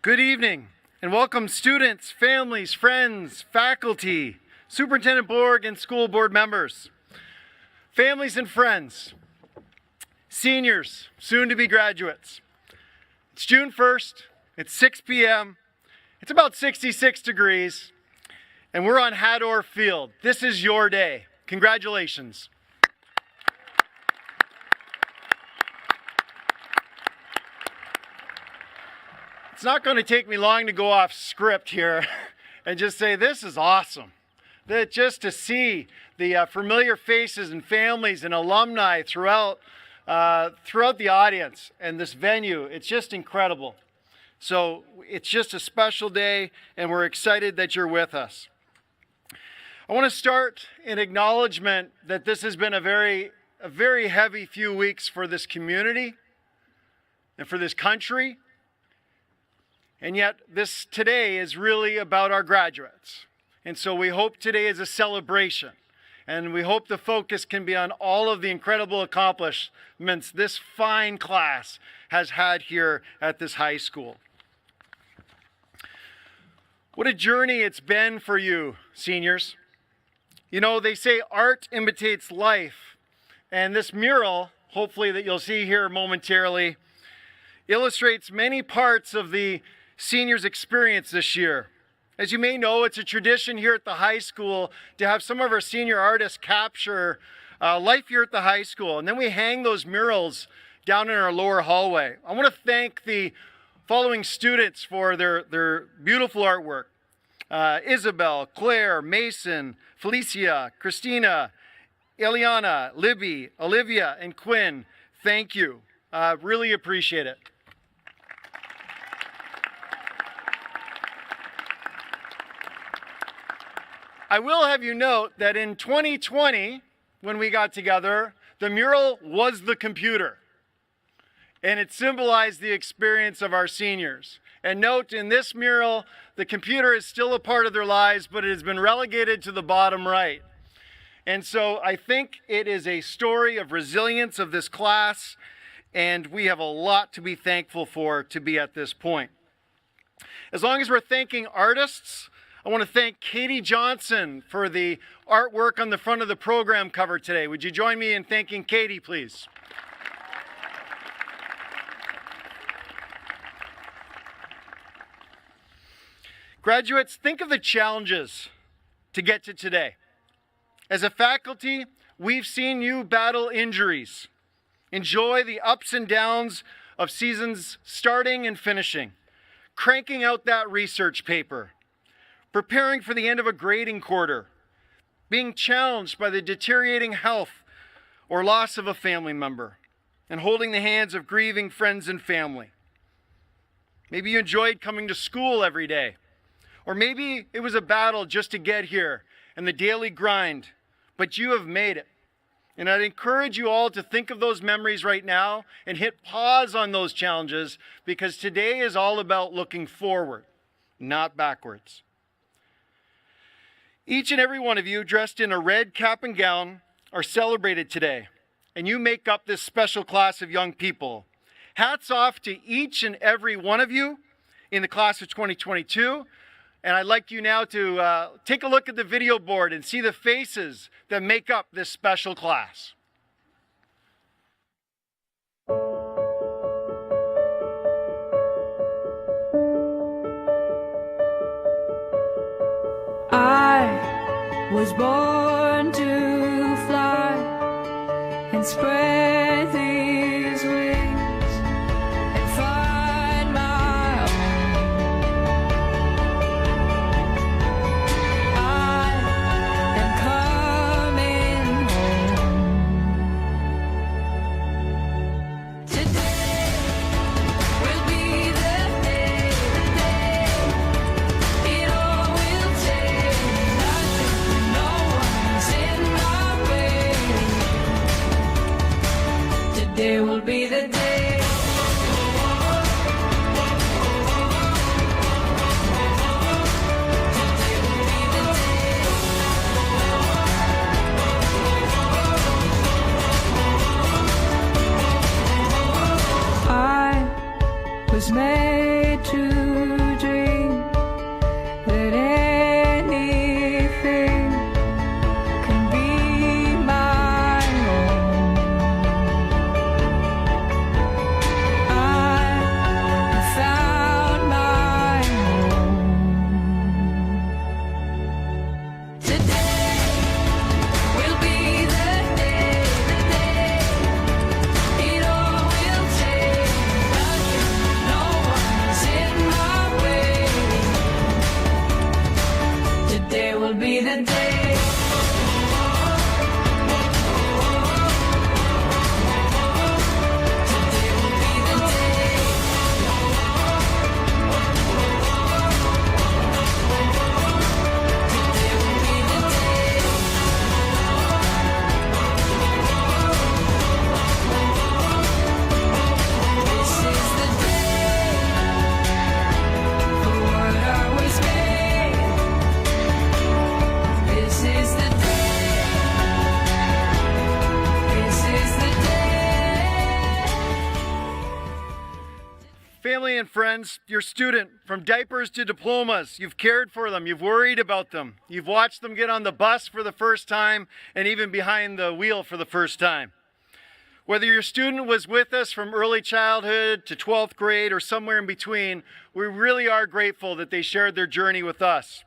Good evening and welcome students, families, friends, faculty, Superintendent Borg, and school board members. Families and friends, seniors, soon to be graduates. It's June 1st, it's 6 p.m., it's about 66 degrees, and we're on Hador Field. This is your day. Congratulations. It's not going to take me long to go off script here and just say this is awesome. that just to see the familiar faces and families and alumni throughout the audience and this venue, it's just incredible. So it's just a special day, and we're excited that you're with us. I want to start in acknowledgement that this has been a very heavy few weeks for this community and for this country. And yet this today is really about our graduates. And so we hope today is a celebration. And we hope the focus can be on all of the incredible accomplishments this fine class has had here at this high school. What a journey it's been for you, seniors. You know, they say art imitates life. And this mural, hopefully that you'll see here momentarily, illustrates many parts of the seniors' experience this year. As you may know, it's a tradition here at the high school to have some of our senior artists capture life here at the high school. And then we hang those murals down in our lower hallway. I want to thank the following students for their beautiful artwork. Isabel, Claire, Mason, Felicia, Christina, Eliana, Libby, Olivia, and Quinn. Thank you. Really appreciate it. I will have you note that in 2020, when we got together, the mural was the computer. And it symbolized the experience of our seniors. And note, in this mural, the computer is still a part of their lives, but it has been relegated to the bottom right. And so I think it is a story of resilience of this class, and we have a lot to be thankful for to be at this point. As long as we're thanking artists, I want to thank Katie Johnson for the artwork on the front of the program cover today. Would you join me in thanking Katie, please? Graduates, think of the challenges to get to today. As a faculty, we've seen you battle injuries, enjoy the ups and downs of seasons starting and finishing, cranking out that research paper, preparing for the end of a grading quarter, being challenged by the deteriorating health or loss of a family member, and holding the hands of grieving friends and family. Maybe you enjoyed coming to school every day, or maybe it was a battle just to get here and the daily grind, but you have made it. And I'd encourage you all to think of those memories right now and hit pause on those challenges, because today is all about looking forward, not backwards. Each and every one of you dressed in a red cap and gown are celebrated today, and you make up this special class of young people. Hats off to each and every one of you in the class of 2022. And I'd like you now to take a look at the video board and see the faces that make up this special class. I was born to fly and spread these wings and find my own. I am coming home. Today will be the day, it all will change. Nothing, no one's in my way. Today will be the day. I was made to dream that anything can be my own. Family and friends, your student, from diapers to diplomas, you've cared for them, you've worried about them, you've watched them get on the bus for the first time and even behind the wheel for the first time. Whether your student was with us from early childhood to 12th grade or somewhere in between, we really are grateful that they shared their journey with us.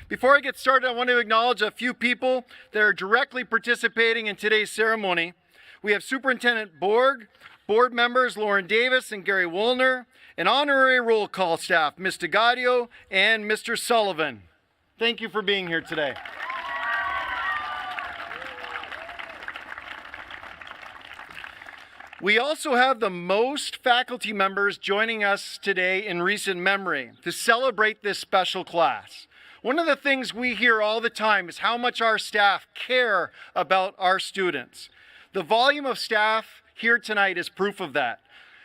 Before I get started, I want to acknowledge a few people that are directly participating in today's ceremony. We have Superintendent Borg, board members Lauren Davis and Gary Woolner, and honorary roll call staff, Ms. DeGadio and Mr. Sullivan. Thank you for being here today. We also have the most faculty members joining us today in recent memory to celebrate this special class. One of the things we hear all the time is how much our staff care about our students. The volume of staff here tonight is proof of that.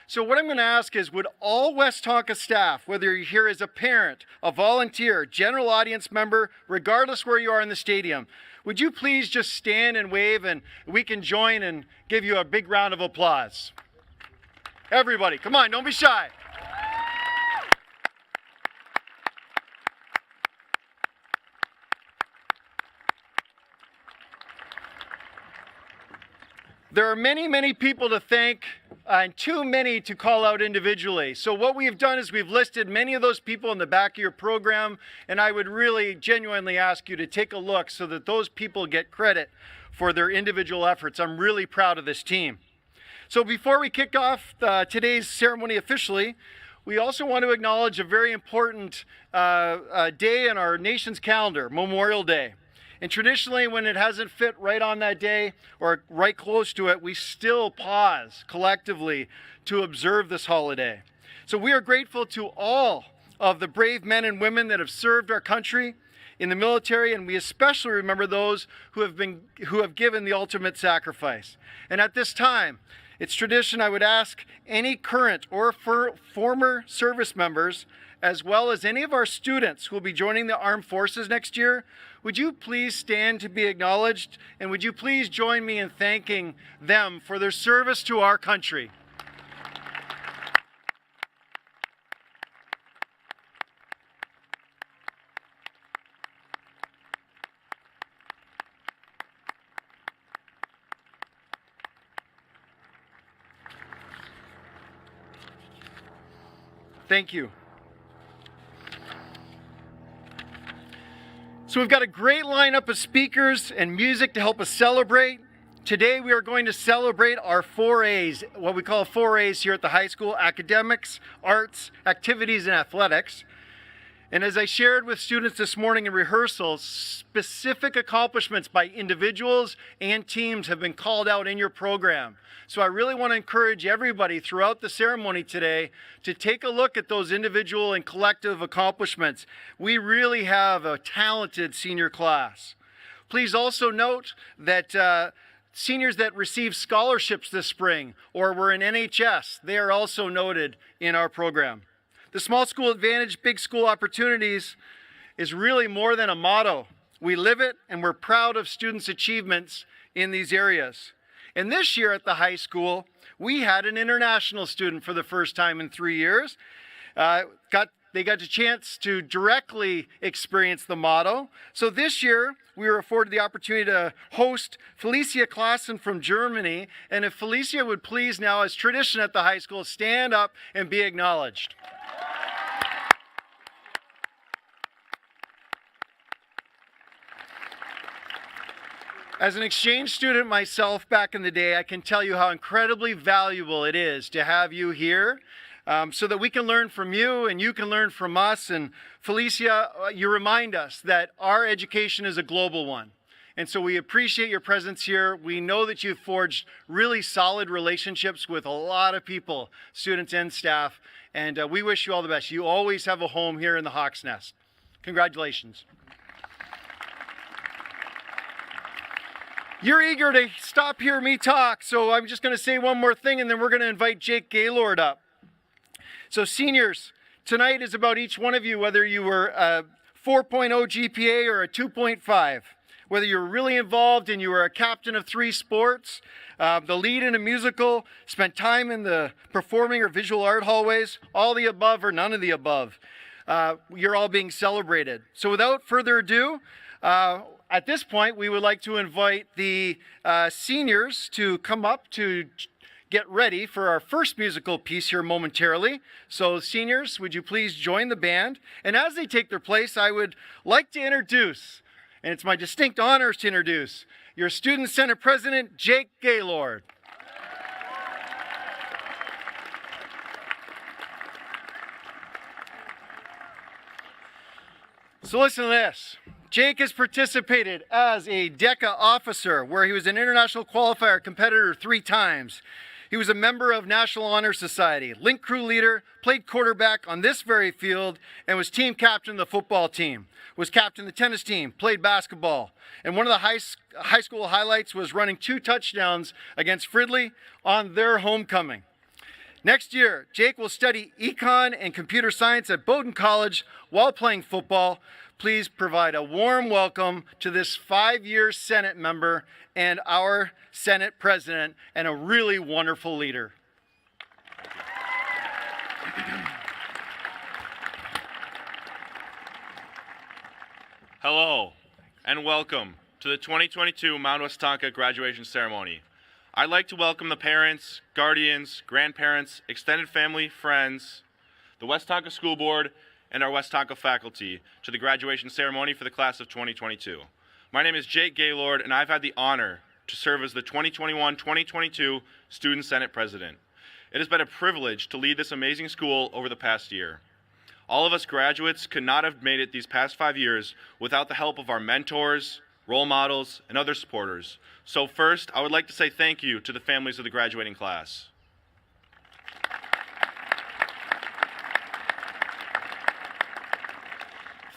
So what I'm going to ask is, would all Westonka staff, whether you're here as a parent, a volunteer, general audience member, regardless where you are in the stadium, would you please just stand and wave and we can join and give you a big round of applause? Everybody, come on, don't be shy. There are many, many people to thank and too many to call out individually. So what we've done is we've listed many of those people in the back of your program, and I would really genuinely ask you to take a look so that those people get credit for their individual efforts. I'm really proud of this team. So before we kick off today's ceremony officially, we also want to acknowledge a very important day in our nation's calendar, Memorial Day. And traditionally, when it hasn't fit right on that day or right close to it, we still pause collectively to observe this holiday. So we are grateful to all of the brave men and women that have served our country in the military, and we especially remember those who have given the ultimate sacrifice. And at this time, it's tradition I would ask any current or former service members, as well as any of our students who will be joining the armed forces next year, would you please stand to be acknowledged, and would you please join me in thanking them for their service to our country. Thank you. So we've got a great lineup of speakers and music to help us celebrate. Today we are going to celebrate our 4A's, what we call 4A's here at the high school: academics, arts, activities, and athletics. And as I shared with students this morning in rehearsals, specific accomplishments by individuals and teams have been called out in your program. So I really want to encourage everybody throughout the ceremony today to take a look at those individual and collective accomplishments. We really have a talented senior class. Please also note that seniors that received scholarships this spring or were in NHS, they are also noted in our program. The Small School Advantage, Big School Opportunities is really more than a motto. We live it, and we're proud of students' achievements in these areas. And this year at the high school, we had an international student for the first time in 3 years. They got a chance to directly experience the motto. So this year, we were afforded the opportunity to host Felicia Klassen from Germany. And if Felicia would please now, as tradition at the high school, stand up and be acknowledged. As an exchange student myself back in the day, I can tell you how incredibly valuable it is to have you here. so that we can learn from you and you can learn from us. And Felicia, you remind us that our education is a global one. And so we appreciate your presence here. We know that you've forged really solid relationships with a lot of people, students and staff, and we wish you all the best. You always have a home here in the Hawk's Nest. Congratulations. You're eager to stop hearing me talk, so I'm just going to say one more thing, and then we're going to invite Jake Gaylord up. So seniors, tonight is about each one of you, whether you were a 4.0 GPA or a 2.5. Whether you're really involved and you were a captain of 3 sports, the lead in a musical, spent time in the performing or visual art hallways, all the above or none of the above, you're all being celebrated. So without further ado, at this point, we would like to invite the seniors to come up to get ready for our first musical piece here momentarily. So seniors, would you please join the band? And as they take their place, I would like to introduce, and it's my distinct honor to introduce, your Student Senate President, Jake Gaylord. So listen to this. Jake has participated as a DECA officer, where he was an international qualifier competitor 3 times. He was a member of National Honor Society, link crew leader, played quarterback on this very field, and was team captain of the football team. Was captain of the tennis team, played basketball. And one of the high school highlights was running 2 touchdowns against Fridley on their homecoming. Next year, Jake will study econ and computer science at Bowdoin College while playing football. Please provide a warm welcome to this 5-year Senate member and our Senate president and a really wonderful leader. Hello, and welcome to the 2022 Mound Westonka graduation ceremony. I'd like to welcome the parents, guardians, grandparents, extended family, friends, the Westonka School Board, and our Westonka faculty to the graduation ceremony for the class of 2022. My name is Jake Gaylord, and I've had the honor to serve as the 2021-2022 Student Senate President. It has been a privilege to lead this amazing school over the past year. All of us graduates could not have made it these past 5 years without the help of our mentors, role models, and other supporters. So first, I would like to say thank you to the families of the graduating class.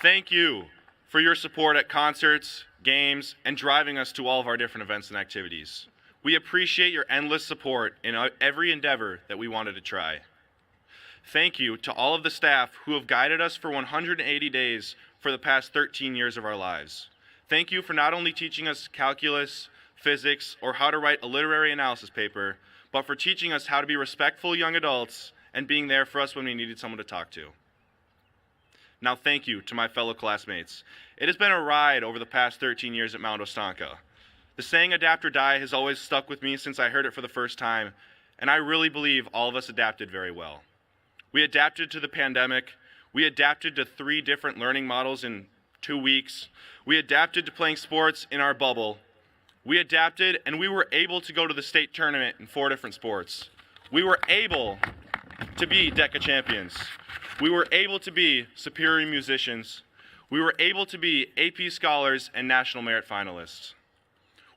Thank you for your support at concerts, games, and driving us to all of our different events and activities. We appreciate your endless support in every endeavor that we wanted to try. Thank you to all of the staff who have guided us for 180 days for the past 13 years of our lives. Thank you for not only teaching us calculus, physics, or how to write a literary analysis paper, but for teaching us how to be respectful young adults and being there for us when we needed someone to talk to. Now thank you to my fellow classmates. It has been a ride over the past 13 years at Mound Westonka. The saying adapt or die has always stuck with me since I heard it for the first time, and I really believe all of us adapted very well. We adapted to the pandemic. We adapted to 3 different learning models in 2 weeks. We adapted to playing sports in our bubble. We adapted, and we were able to go to the state tournament in 4 different sports. We were able to be DECA champions. We were able to be superior musicians. We were able to be AP scholars and national merit finalists.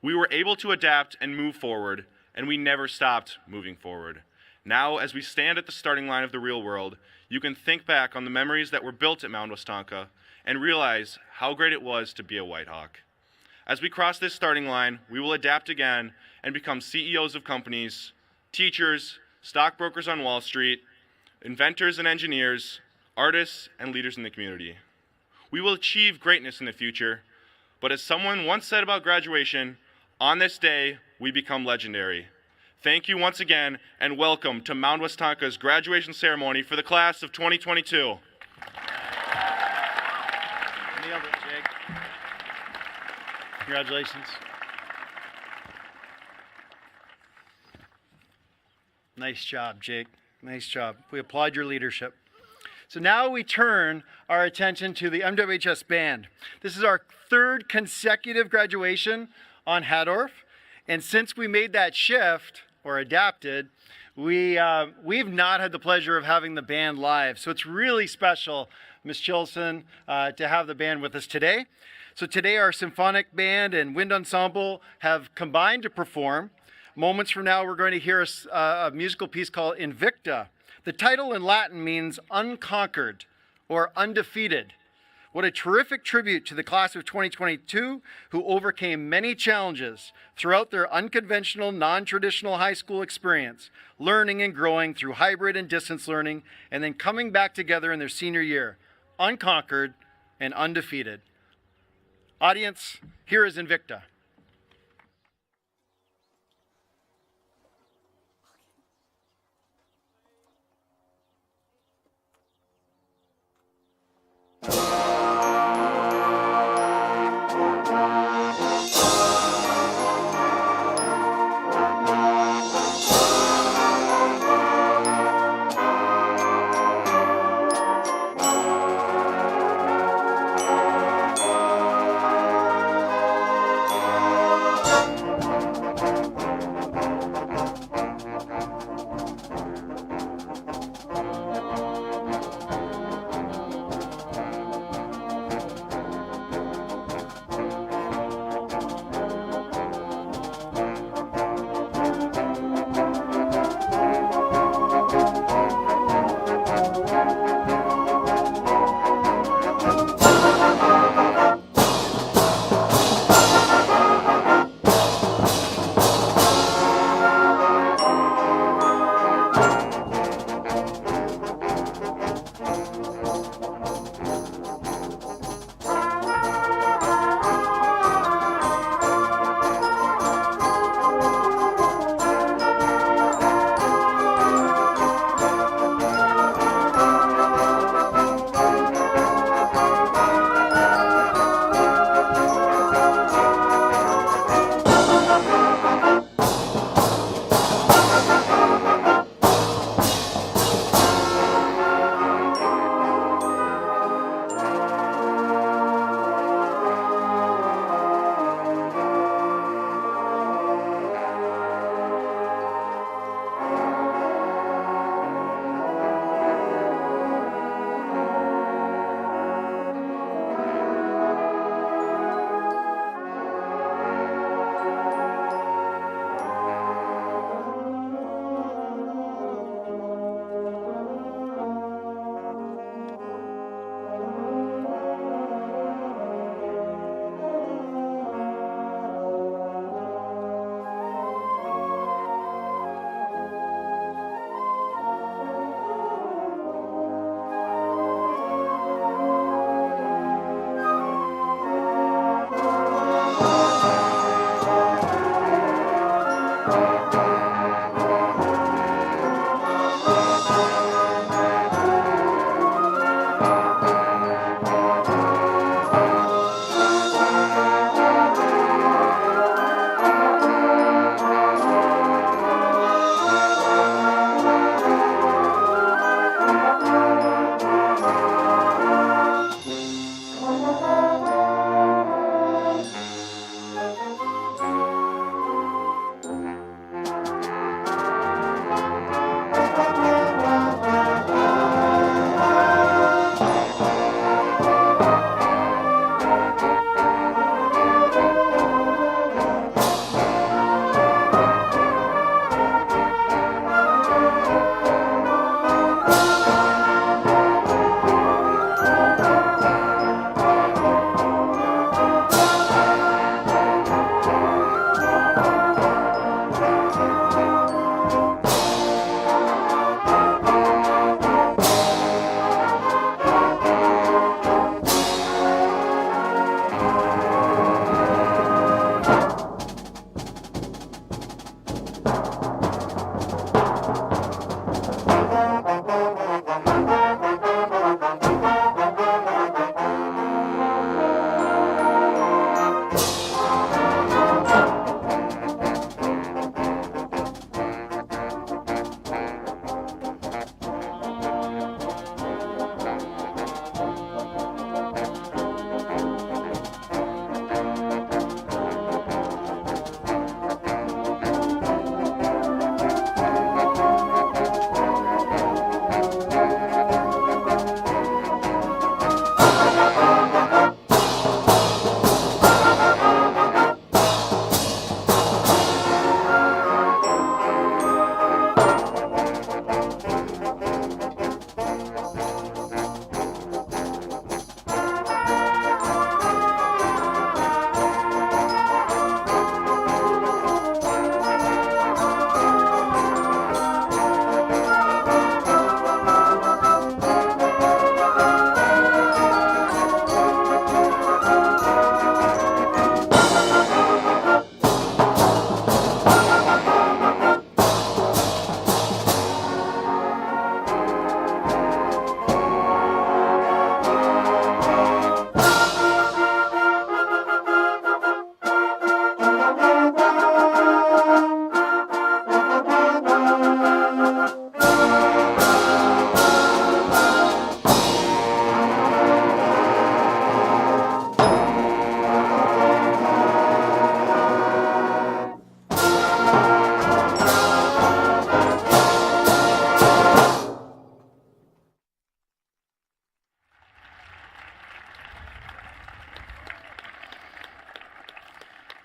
We were able to adapt and move forward, and we never stopped moving forward. Now, as we stand at the starting line of the real world, you can think back on the memories that were built at Mound Westonka and realize how great it was to be a Whitehawk. As we cross this starting line, we will adapt again and become CEOs of companies, teachers, stockbrokers on Wall Street, inventors and engineers, artists, and leaders in the community. We will achieve greatness in the future, but as someone once said about graduation, on this day, we become legendary. Thank you once again, and welcome to Mound Westonka's graduation ceremony for the class of 2022. Nailed it, Jake. Congratulations. Nice job, Jake. Nice job. We applaud your leadership. So now we turn our attention to the MWHS band. This is our 3rd consecutive graduation on Hadorf. And since we made that shift, or adapted, We've not had the pleasure of having the band live, so it's really special, Ms. Chilson, to have the band with us today. So today our symphonic band and wind ensemble have combined to perform. Moments from now we're going to hear a musical piece called Invicta. The title in Latin means unconquered or undefeated. What a terrific tribute to the class of 2022 who overcame many challenges throughout their unconventional, non-traditional high school experience, learning and growing through hybrid and distance learning, and then coming back together in their senior year, unconquered and undefeated. Audience, here is Invicta.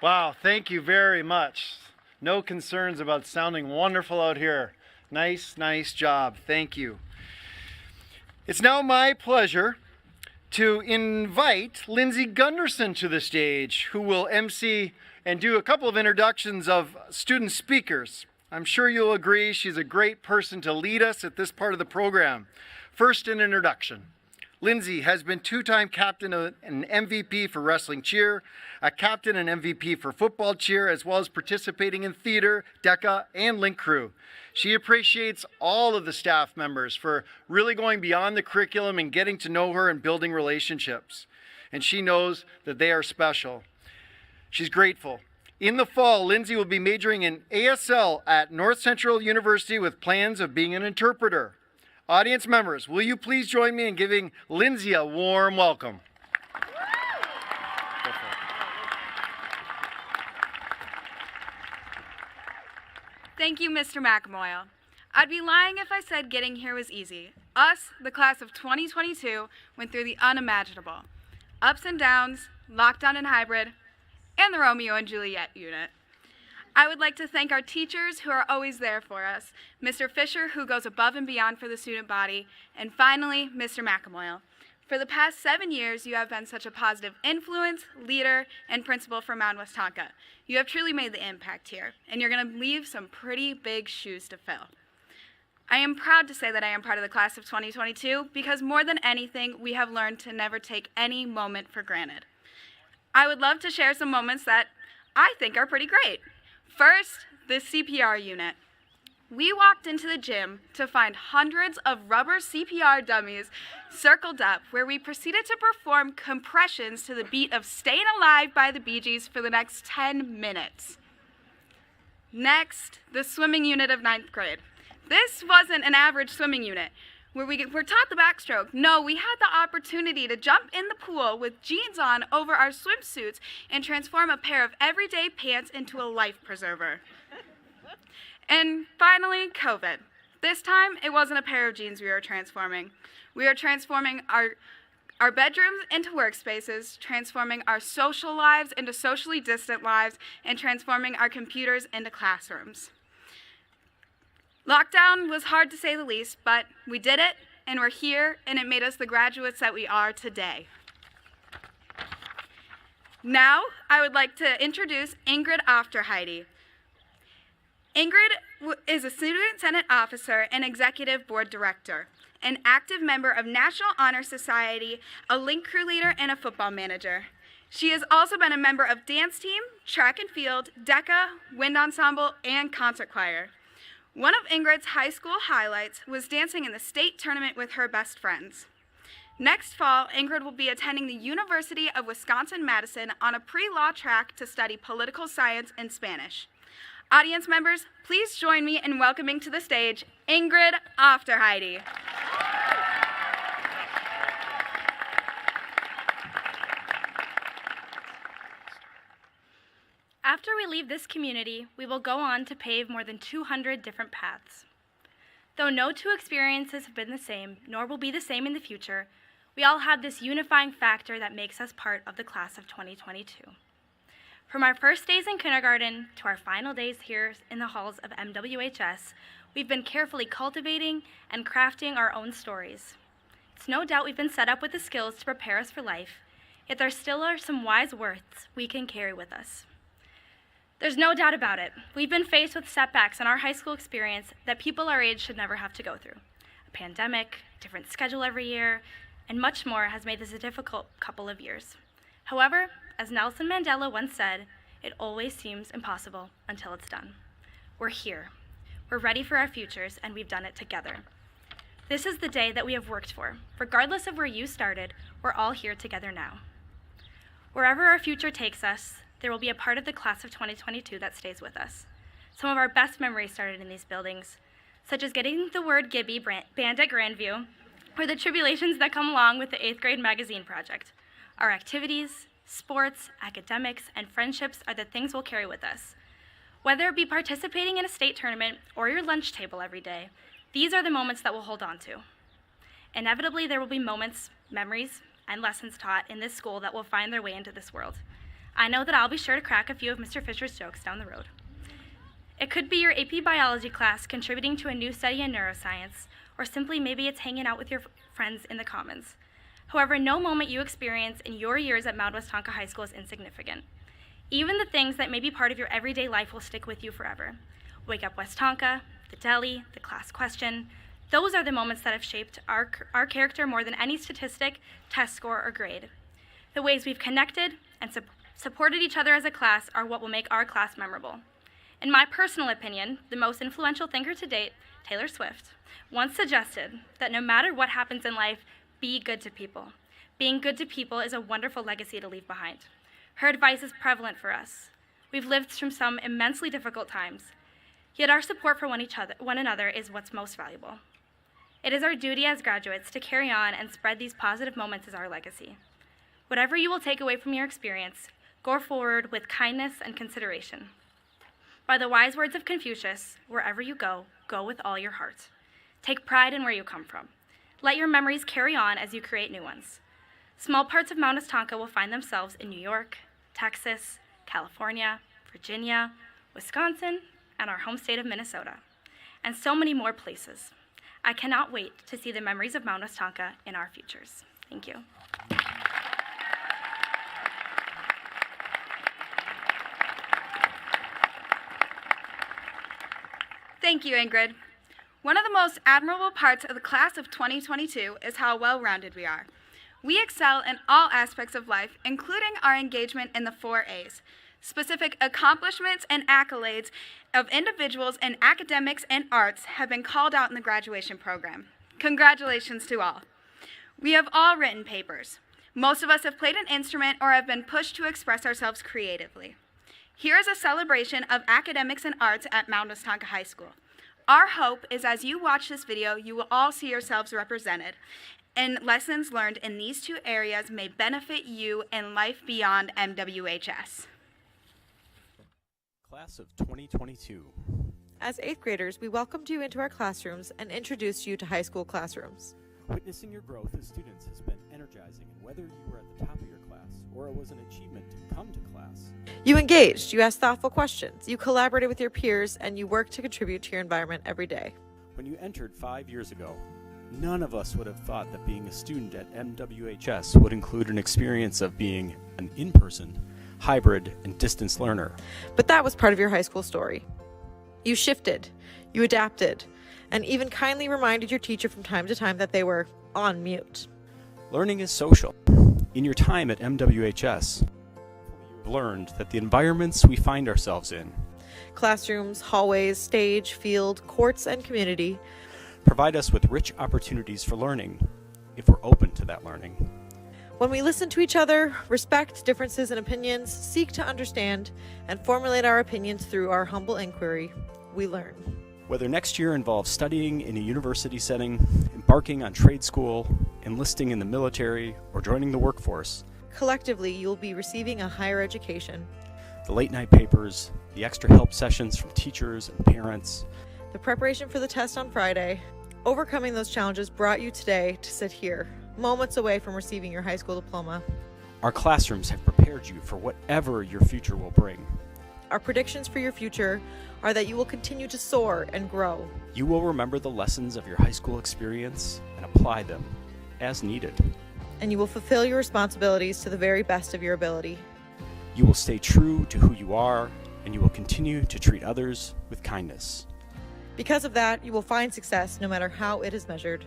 Wow, thank you very much. No concerns about sounding wonderful out here. Nice, nice job. Thank you. It's now my pleasure to invite Lindsay Gunderson to the stage, who will MC and do a couple of introductions of student speakers. I'm sure you'll agree she's a great person to lead us at this part of the program. First, an introduction. Lindsay has been two-time captain and MVP for wrestling cheer, a captain and MVP for football cheer, as well as participating in theater, DECA, and Link Crew. She appreciates all of the staff members for really going beyond the curriculum and getting to know her and building relationships. And she knows that they are special. She's grateful. In the fall, Lindsay will be majoring in ASL at North Central University with plans of being an interpreter. Audience members, will you please join me in giving Lindsay a warm welcome? Thank you, Mr. McAmoyle. I'd be lying if I said getting here was easy. Us, the class of 2022, went through the unimaginable. Ups and downs, lockdown and hybrid, and the Romeo and Juliet unit. I would like to thank our teachers who are always there for us, Mr. Fisher, who goes above and beyond for the student body, and finally, Mr. McAmoyle. For the past 7 years, you have been such a positive influence, leader, and principal for Mound, Westonka. You have truly made the impact here, and you're going to leave some pretty big shoes to fill. I am proud to say that I am part of the class of 2022 because more than anything, we have learned to never take any moment for granted. I would love to share some moments that I think are pretty great. First, the CPR unit. We walked into the gym to find hundreds of rubber CPR dummies circled up, where we proceeded to perform compressions to the beat of Staying Alive by the Bee Gees for the next 10 minutes. Next, the swimming unit of 9th grade. This wasn't an average swimming unit where we were taught the backstroke. No, we had the opportunity to jump in the pool with jeans on over our swimsuits and transform a pair of everyday pants into a life preserver. And finally, COVID. This time, it wasn't a pair of jeans we were transforming. We are transforming our bedrooms into workspaces, transforming our social lives into socially distant lives, and transforming our computers into classrooms. Lockdown was hard to say the least, but we did it, and we're here, and it made us the graduates that we are today. Now, I would like to introduce Ingrid Afterheide. Ingrid is a Student Senate Officer and Executive Board Director, an active member of National Honor Society, a Link Crew leader, and a football manager. She has also been a member of dance team, track and field, DECA, wind ensemble, and concert choir. One of Ingrid's high school highlights was dancing in the state tournament with her best friends. Next fall, Ingrid will be attending the University of Wisconsin-Madison on a pre-law track to study political science and Spanish. Audience members, please join me in welcoming to the stage Ingrid Afterheide. After we leave this community, we will go on to pave more than 200 different paths. Though no two experiences have been the same, nor will be the same in the future, we all have this unifying factor that makes us part of the class of 2022. From our first days in kindergarten to our final days here in the halls of MWHS, we've been carefully cultivating and crafting our own stories. It's no doubt we've been set up with the skills to prepare us for life, yet there still are some wise words we can carry with us. There's no doubt about it. We've been faced with setbacks in our high school experience that people our age should never have to go through. A pandemic, different schedule every year, and much more has made this a difficult couple of years. However, as Nelson Mandela once said, it always seems impossible until it's done. We're here. We're ready for our futures, and we've done it together. This is the day that we have worked for. Regardless of where you started, we're all here together now. Wherever our future takes us, there will be a part of the class of 2022 that stays with us. Some of our best memories started in these buildings, such as getting the word Gibby banned at Grandview, or the tribulations that come along with the 8th grade magazine project. Our activities, sports, academics, and friendships are the things we'll carry with us. Whether it be participating in a state tournament or your lunch table every day, these are the moments that we'll hold on to. Inevitably, there will be moments, memories, and lessons taught in this school that will find their way into this world. I know that I'll be sure to crack a few of Mr. Fisher's jokes down the road. It could be your AP biology class contributing to a new study in neuroscience, or simply maybe it's hanging out with your friends in the commons. However, no moment you experience in your years at Mound Westonka High School is insignificant. Even the things that may be part of your everyday life will stick with you forever. Wake Up Westonka, the deli, the class question. Those are the moments that have shaped our character more than any statistic, test score, or grade. The ways we've connected and supported each other as a class are what will make our class memorable. In my personal opinion, the most influential thinker to date, Taylor Swift, once suggested that no matter what happens in life, be good to people. Being good to people is a wonderful legacy to leave behind. Her advice is prevalent for us. We've lived through some immensely difficult times, yet our support for one another is what's most valuable. It is our duty as graduates to carry on and spread these positive moments as our legacy. Whatever you will take away from your experience, go forward with kindness and consideration. By the wise words of Confucius, wherever you go, go with all your heart. Take pride in where you come from. Let your memories carry on as you create new ones. Small parts of Mount Westonka will find themselves in New York, Texas, California, Virginia, Wisconsin, and our home state of Minnesota, and so many more places. I cannot wait to see the memories of Mount Westonka in our futures. Thank you. Thank you, Ingrid. One of the most admirable parts of the class of 2022 is how well-rounded we are. We excel in all aspects of life, including our engagement in the 4 A's. Specific accomplishments and accolades of individuals in academics and arts have been called out in the graduation program. Congratulations to all. We have all written papers. Most of us have played an instrument or have been pushed to express ourselves creatively. Here is a celebration of academics and arts at Mound Westonka High School. Our hope is as you watch this video, you will all see yourselves represented, and lessons learned in these 2 areas may benefit you in life beyond MWHS. Class of 2022. As 8th graders, we welcomed you into our classrooms and introduced you to high school classrooms. Witnessing your growth as students has been energizing, and whether you were at the top of your class or it was an achievement to come to class. You engaged, you asked thoughtful questions, you collaborated with your peers, and you worked to contribute to your environment every day. When you entered 5 years ago, none of us would have thought that being a student at MWHS would include an experience of being an in-person, hybrid, and distance learner. But that was part of your high school story. You shifted, you adapted, and even kindly reminded your teacher from time to time that they were on mute. Learning is social. In your time at MWHS, you've learned that the environments we find ourselves in, Classrooms, hallways, stage, field, courts, and community provide us with rich opportunities for learning, if we're open to that learning. When we listen to each other, respect differences in opinions, seek to understand, and formulate our opinions through our humble inquiry, we learn. Whether next year involves studying in a university setting, embarking on trade school, enlisting in the military, or joining the workforce, Collectively, you'll be receiving a higher education. the late night papers, the extra help sessions from teachers and parents, The preparation for the test on Friday, overcoming those challenges brought you today to sit here, moments away from receiving your high school diploma. our classrooms have prepared you for whatever your future will bring. Our predictions for your future are that you will continue to soar and grow. You will remember the lessons of your high school experience and apply them as needed. And you will fulfill your responsibilities to the very best of your ability. You will stay true to who you are, and you will continue to treat others with kindness. Because of that, you will find success no matter how it is measured.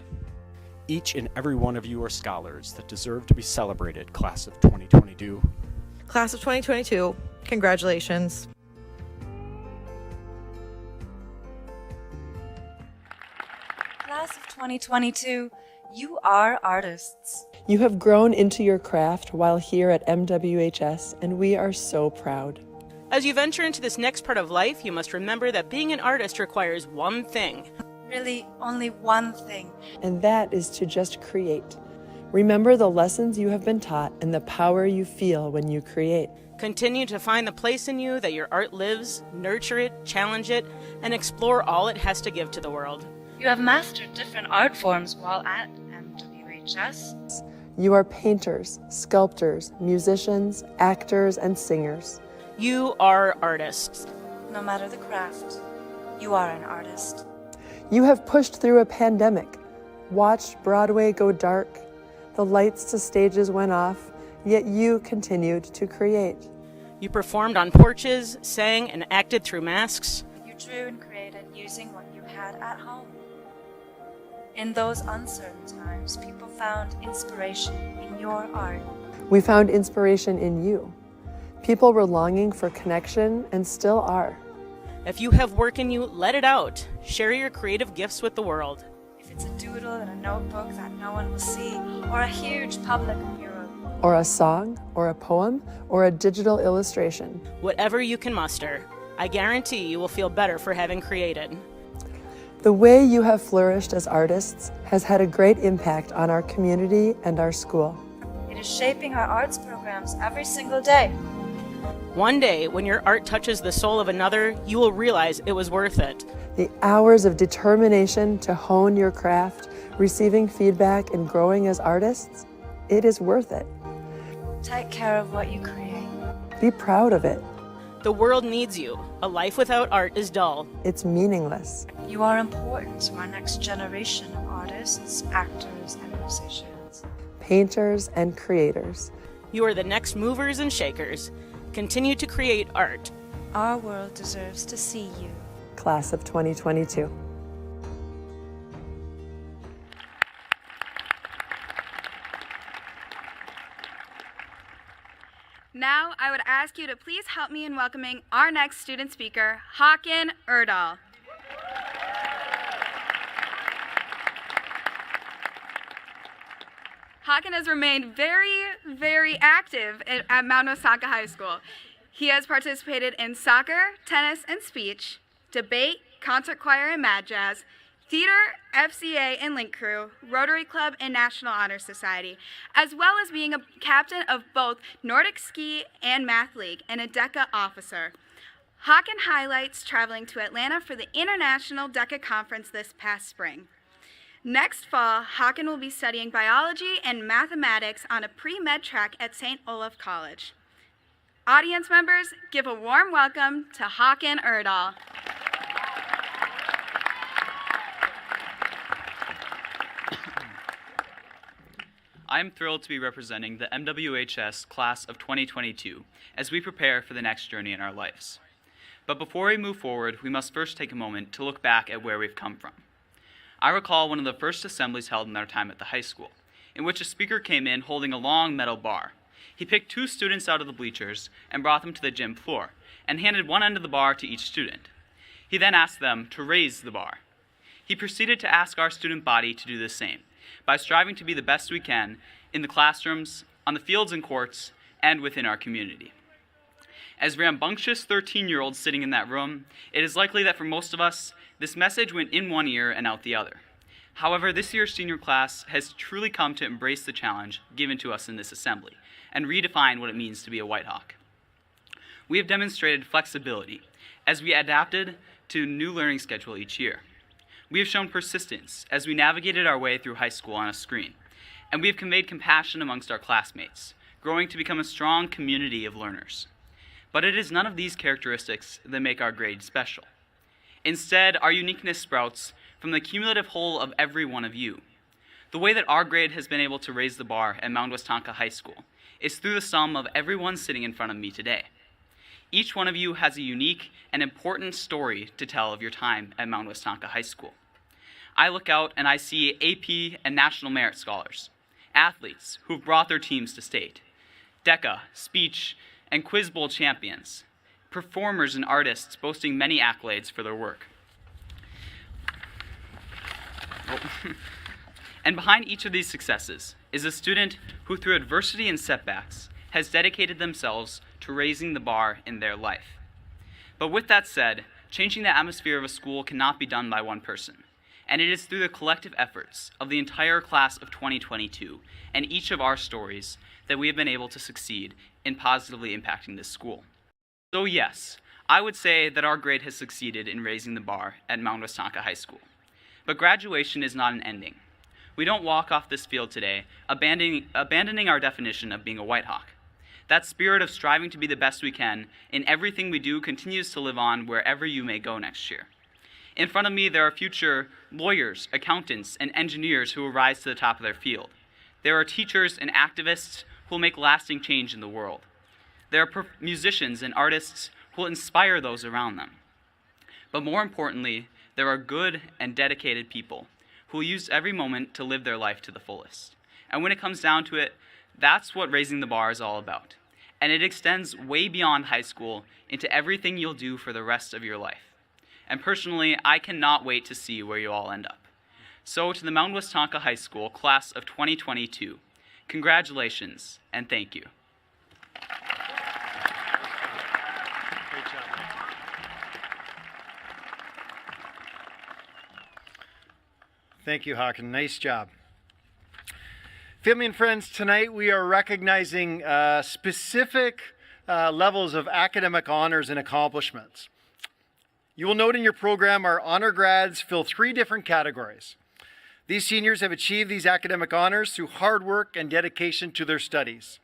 Each and every one of you are scholars that deserve to be celebrated, class of 2022. Class of 2022, congratulations. Class of 2022, you are artists. You have grown into your craft while here at MWHS, and we are so proud. As you venture into this next part of life, you must remember that being an artist requires one thing. Really, only one thing. And that is to just create. Remember the lessons you have been taught and the power you feel when you create. Continue to find the place in you that your art lives, nurture it, challenge it, and explore all it has to give to the world. You have mastered different art forms while at MWHS. You are painters, sculptors, musicians, actors, and singers. You are artists. No matter the craft, you are an artist. You have pushed through a pandemic, watched Broadway go dark. The lights to stages went off, yet you continued to create. You performed on porches, sang, and acted through masks. You drew and created using what you had at home. In those uncertain times, people found inspiration in your art. We found inspiration in you. People were longing for connection and still are. If you have work in you, let it out. Share your creative gifts with the world. If it's a doodle in a notebook that no one will see, or a huge public mural, Or a song, or a poem, or a digital illustration. Whatever you can muster, I guarantee you will feel better for having created. The way you have flourished as artists has had a great impact on our community and our school. it is shaping our arts programs every single day. One day, when your art touches the soul of another, you will realize it was worth it. The hours of determination to hone your craft, receiving feedback, and growing as artists, it is worth it. Take care of what you create. Be proud of it. The world needs you. A life without art is dull. It's meaningless. You are important to our next generation of artists, actors, and musicians. Painters and creators. You are the next movers and shakers. Continue to create art. Our world deserves to see you. Class of 2022. Now, I would ask you to please help me in welcoming our next student speaker, Håkan Erdahl. Håkan has remained very active at Mound Westonka High School. He has participated in soccer, tennis, and speech, debate, concert choir and mad jazz, theater, FCA and Link Crew, Rotary Club, and National Honor Society, as well as being a captain of both Nordic Ski and Math League and a DECA officer. Håkan highlights traveling to Atlanta for the International DECA Conference this past spring. Next fall, Håkan will be studying biology and mathematics on a pre-med track at St. Olaf College. Audience members, give a warm welcome to Håkan Erdahl. I am thrilled to be representing the MWHS class of 2022 as we prepare for the next journey in our lives. But before we move forward, we must first take a moment to look back at where we've come from. I recall one of the first assemblies held in our time at the high school, in which a speaker came in holding a long metal bar. He picked 2 students out of the bleachers and brought them to the gym floor, and handed one end of the bar to each student. He then asked them to raise the bar. He proceeded to ask our student body to do the same, by striving to be the best we can in the classrooms, on the fields and courts, and within our community. As rambunctious 13-year-olds sitting in that room, it is likely that for most of us, this message went in one ear and out the other. However, this year's senior class has truly come to embrace the challenge given to us in this assembly, and redefine what it means to be a White Hawk. We have demonstrated flexibility as we adapted to a new learning schedule each year. We have shown persistence as we navigated our way through high school on a screen, and we have conveyed compassion amongst our classmates, growing to become a strong community of learners. But it is none of these characteristics that make our grade special. Instead, our uniqueness sprouts from the cumulative whole of every one of you. The way that our grade has been able to raise the bar at Mound Westonka High School is through the sum of everyone sitting in front of me today. Each one of you has a unique and important story to tell of your time at Mound Westonka High School. I look out and I see AP and National Merit Scholars, athletes who've brought their teams to state, DECA, speech, and Quiz Bowl champions, performers and artists boasting many accolades for their work. And behind each of these successes is a student who, through adversity and setbacks, has dedicated themselves to raising the bar in their life. But with that said, changing the atmosphere of a school cannot be done by one person. And it is through the collective efforts of the entire class of 2022 and each of our stories that we have been able to succeed in positively impacting this school. So yes, I would say that our grade has succeeded in raising the bar at Mound Westonka High School. But graduation is not an ending. we don't walk off this field today abandoning our definition of being a White Hawk. That spirit of striving to be the best we can in everything we do continues to live on wherever you may go next year. In front of me, there are future lawyers, accountants, and engineers who will rise to the top of their field. There are teachers and activists who will make lasting change in the world. There are musicians and artists who will inspire those around them. But more importantly, there are good and dedicated people who will use every moment to live their life to the fullest. And when it comes down to it, that's what raising the bar is all about. And it extends way beyond high school into everything you'll do for the rest of your life. And personally, I cannot wait to see where you all end up. So to the Mound Westonka High School class of 2022, congratulations and thank you. Great job. Thank you, Hawken. Nice job. Family and friends, tonight we are recognizing specific levels of academic honors and accomplishments. You will note in your program our honor grads fill 3 different categories. These seniors have achieved these academic honors through hard work and dedication to their studies.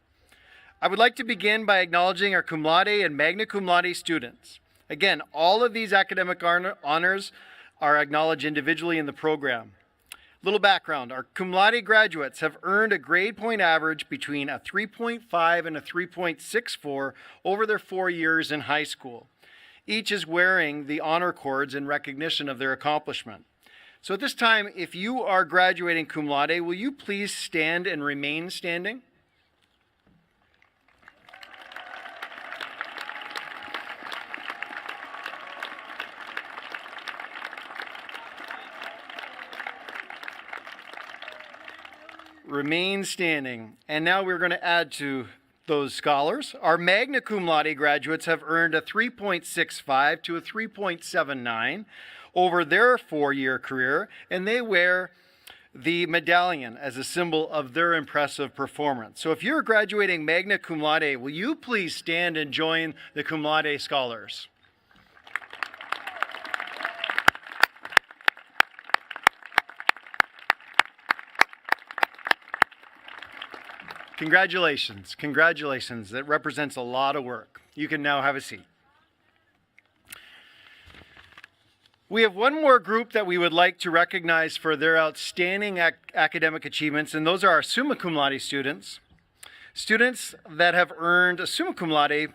I would like to begin by acknowledging our cum laude and magna cum laude students. Again, all of these academic honors are acknowledged individually in the program. Little background, our cum laude graduates have earned a grade point average between a 3.5 and a 3.64 over their 4 years in high school. Each is wearing the honor cords in recognition of their accomplishment. So at this time, if you are graduating cum laude, will you please stand and remain standing? Remain standing. And now we're going to add to those scholars. Our magna cum laude graduates have earned a 3.65 to a 3.79 over their 4-year career, and they wear the medallion as a symbol of their impressive performance. So if you're graduating magna cum laude, will you please stand and join the cum laude scholars? Congratulations, congratulations. That represents a lot of work. You can now have a seat. We have one more group that we would like to recognize for their outstanding academic achievements, and those are our summa cum laude students. Students that have earned a summa cum laude,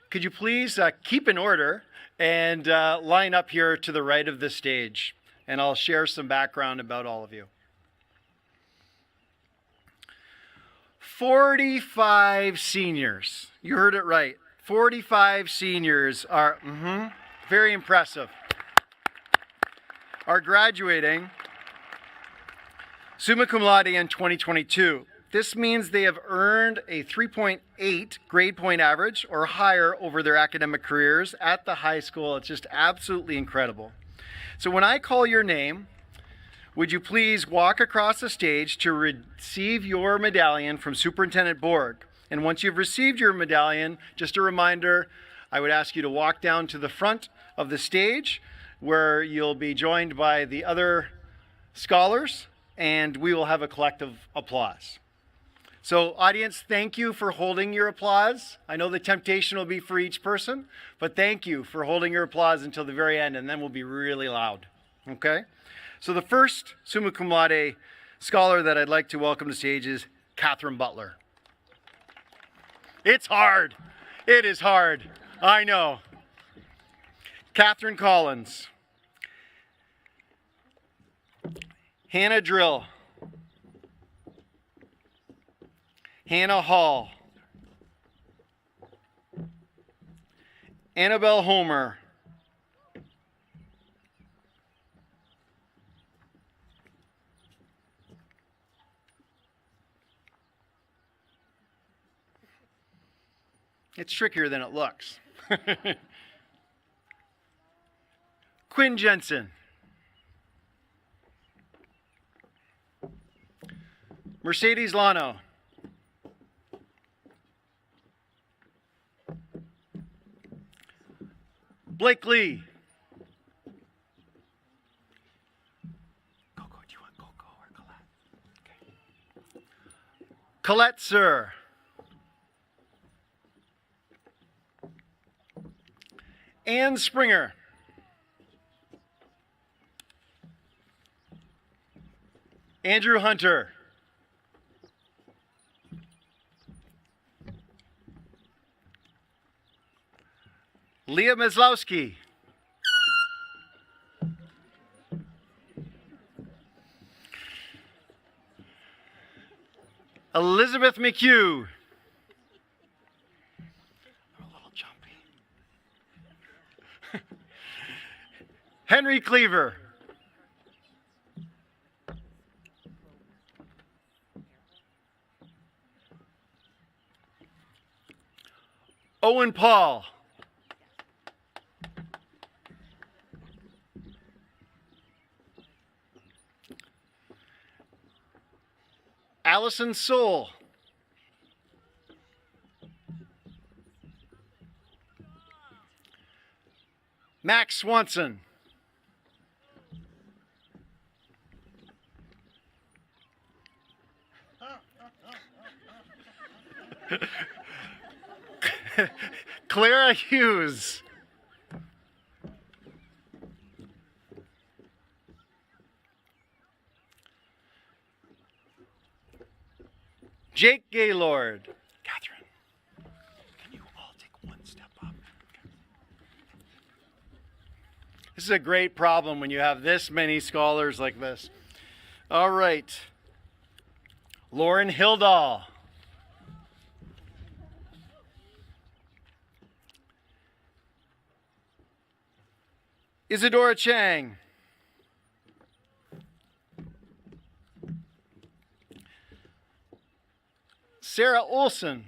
could you please keep in order and line up here to the right of the stage, and I'll share some background about all of you. 45 seniors. You heard it right. 45 seniors are, very impressive, are graduating summa cum laude in 2022. This means they have earned a 3.8 grade point average or higher over their academic careers at the high school. It's just absolutely incredible. So when I call your name, would you please walk across the stage to receive your medallion from Superintendent Borg? And once you've received your medallion, just a reminder, I would ask you to walk down to the front of the stage where you'll be joined by the other scholars, and we will have a collective applause. So audience, thank you for holding your applause. I know the temptation will be for each person, but thank you for holding your applause until the very end, and then we'll be really loud, okay? So the first summa cum laude scholar that I'd like to welcome to stage is Catherine Butler. It's hard. It is hard. I know. Catherine Collins. Hannah Drill. Hannah Hall. Annabelle Homer. It's trickier than it looks. Quinn Jensen. Mercedes Lano. Blake Lee. Coco, do you want Coco or Colette? Colette Sir. Ann Springer. Andrew Hunter. Leah Meslowski. Elizabeth McHugh. I'm a little jumpy. Henry Cleaver. Owen Paul. Allison Soul. Max Swanson. Clara Hughes. Jake Gaylord. Catherine, can you all take one step up? This is a great problem when you have this many scholars like this. All right. Lauren Hildahl. Isadora Chang. Sarah Olson.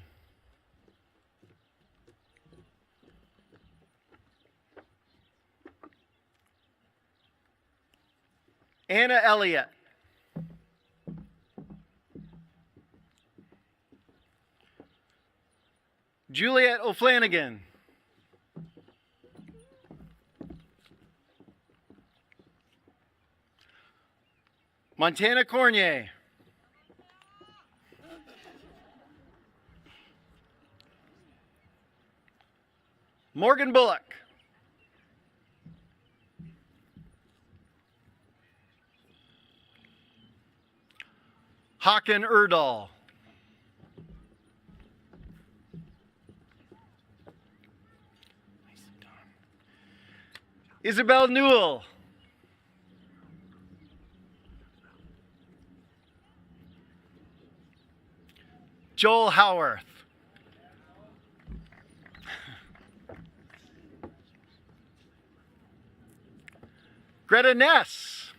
Anna Elliott. Juliet O'Flanagan. Montana Cornier. Morgan Bullock. Hakan Erdahl. Isabel Newell. Joel Howarth. Greta Ness.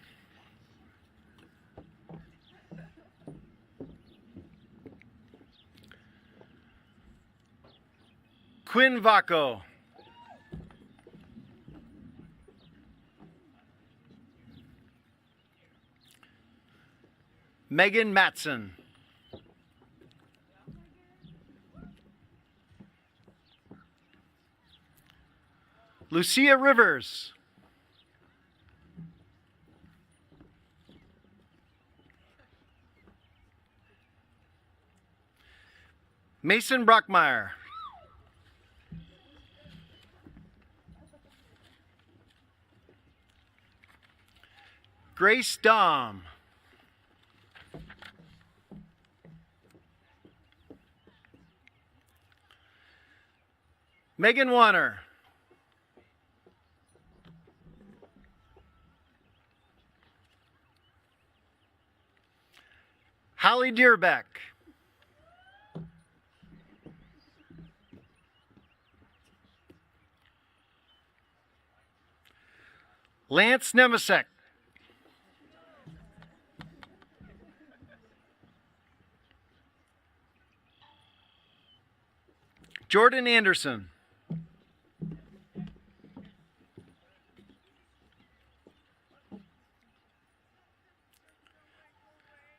Quinn Vaco. Megan Matson. Lucia Rivers. Mason Brockmeyer. Grace Dom. Megan Warner. Holly Deerbeck. Lance Nemisek. Jordan Anderson.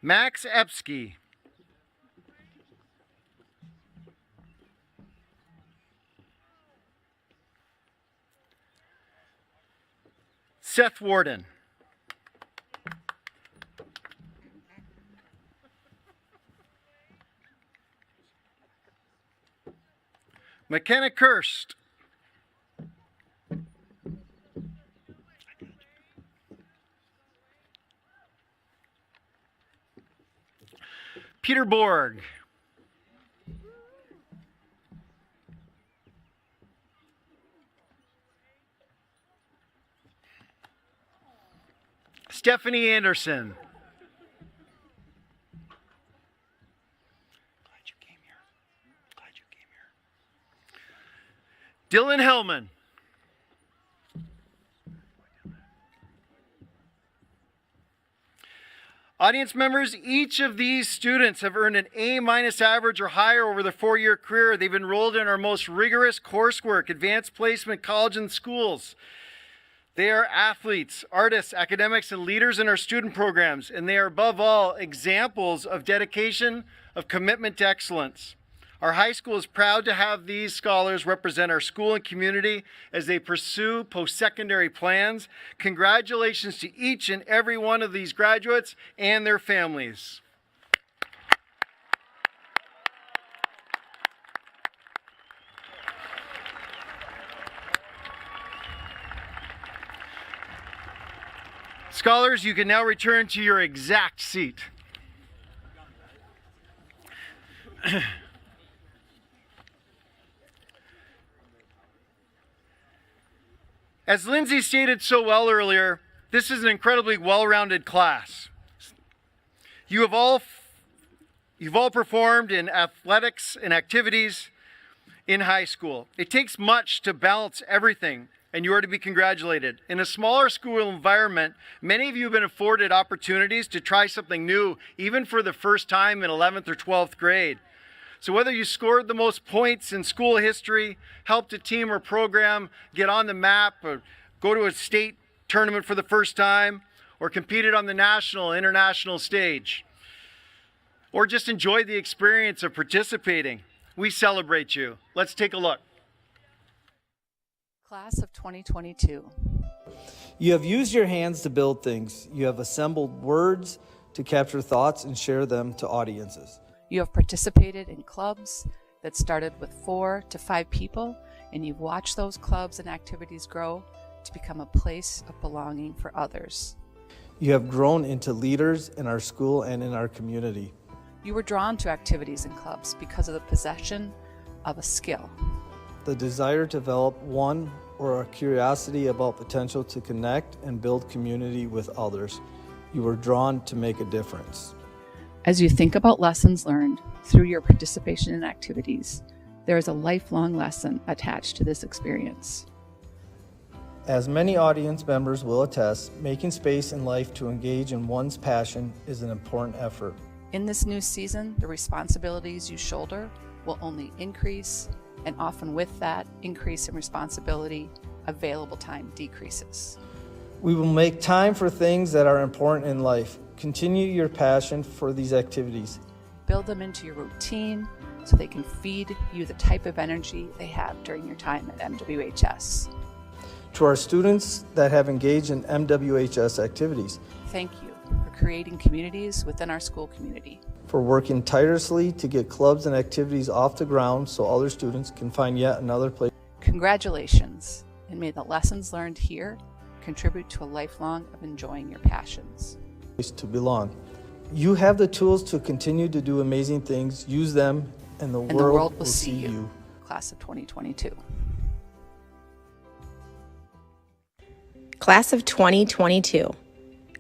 Max Epsky. Seth Warden. McKenna Kirst. Peter Borg. Stephanie Anderson. Dylan Hellman. Audience members, each of these students have earned an A- average or higher over their 4-year career. They've enrolled in our most rigorous coursework, advanced placement, college and schools. They are athletes, artists, academics, and leaders in our student programs, and they are above all examples of dedication, of commitment to excellence. Our high school is proud to have these scholars represent our school and community as they pursue post-secondary plans. Congratulations to each and every one of these graduates and their families. Scholars, you can now return to your exact seat. As Lindsay stated so well earlier, this is an incredibly well-rounded class. You've all performed in athletics and activities in high school. It takes much to balance everything, and you are to be congratulated. In a smaller school environment, many of you have been afforded opportunities to try something new, even for the first time in 11th or 12th grade. So whether you scored the most points in school history, helped a team or program get on the map, or go to a state tournament for the first time, or competed on the national, international stage, or just enjoyed the experience of participating, we celebrate you. Let's take a look. Class of 2022. You have used your hands to build things. You have assembled words to capture thoughts and share them to audiences. You have participated in clubs that started with 4 to 5 people, and you've watched those clubs and activities grow to become a place of belonging for others. You have grown into leaders in our school and in our community. You were drawn to activities and clubs because of the possession of a skill, The desire to develop one or a curiosity about potential to connect and build community with others. You were drawn to make a difference. As you think about lessons learned through your participation in activities, there is a lifelong lesson attached to this experience. As many audience members will attest, making space in life to engage in one's passion is an important effort. In this new season, the responsibilities you shoulder will only increase, and often with that increase in responsibility, available time decreases. We will make time for things that are important in life. Continue your passion for these activities. Build them into your routine so they can feed you the type of energy they have during your time at MWHS. To our students that have engaged in MWHS activities, Thank you for creating communities within our school community. for working tirelessly to get clubs and activities off the ground so other students can find yet another place Congratulations, and may the lessons learned here contribute to a lifelong of enjoying your passions. to belong. You have the tools to continue to do amazing things. Use them, and the world will see you. Class of 2022. Class of 2022.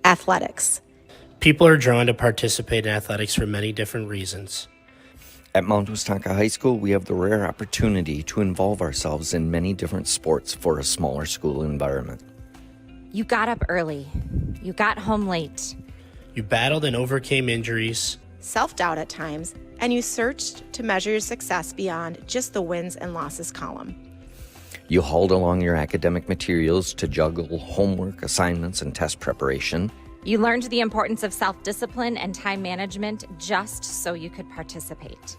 Athletics. People are drawn to participate in athletics for many different reasons. At Mound, Westonka High School, we have the rare opportunity to involve ourselves in many different sports for a smaller school environment. You got up early. You got home late. You battled and overcame injuries, Self-doubt at times, and you searched to measure your success beyond just the wins and losses column. You hauled along your academic materials to juggle homework, assignments, and test preparation. You learned the importance of self-discipline and time management just so you could participate.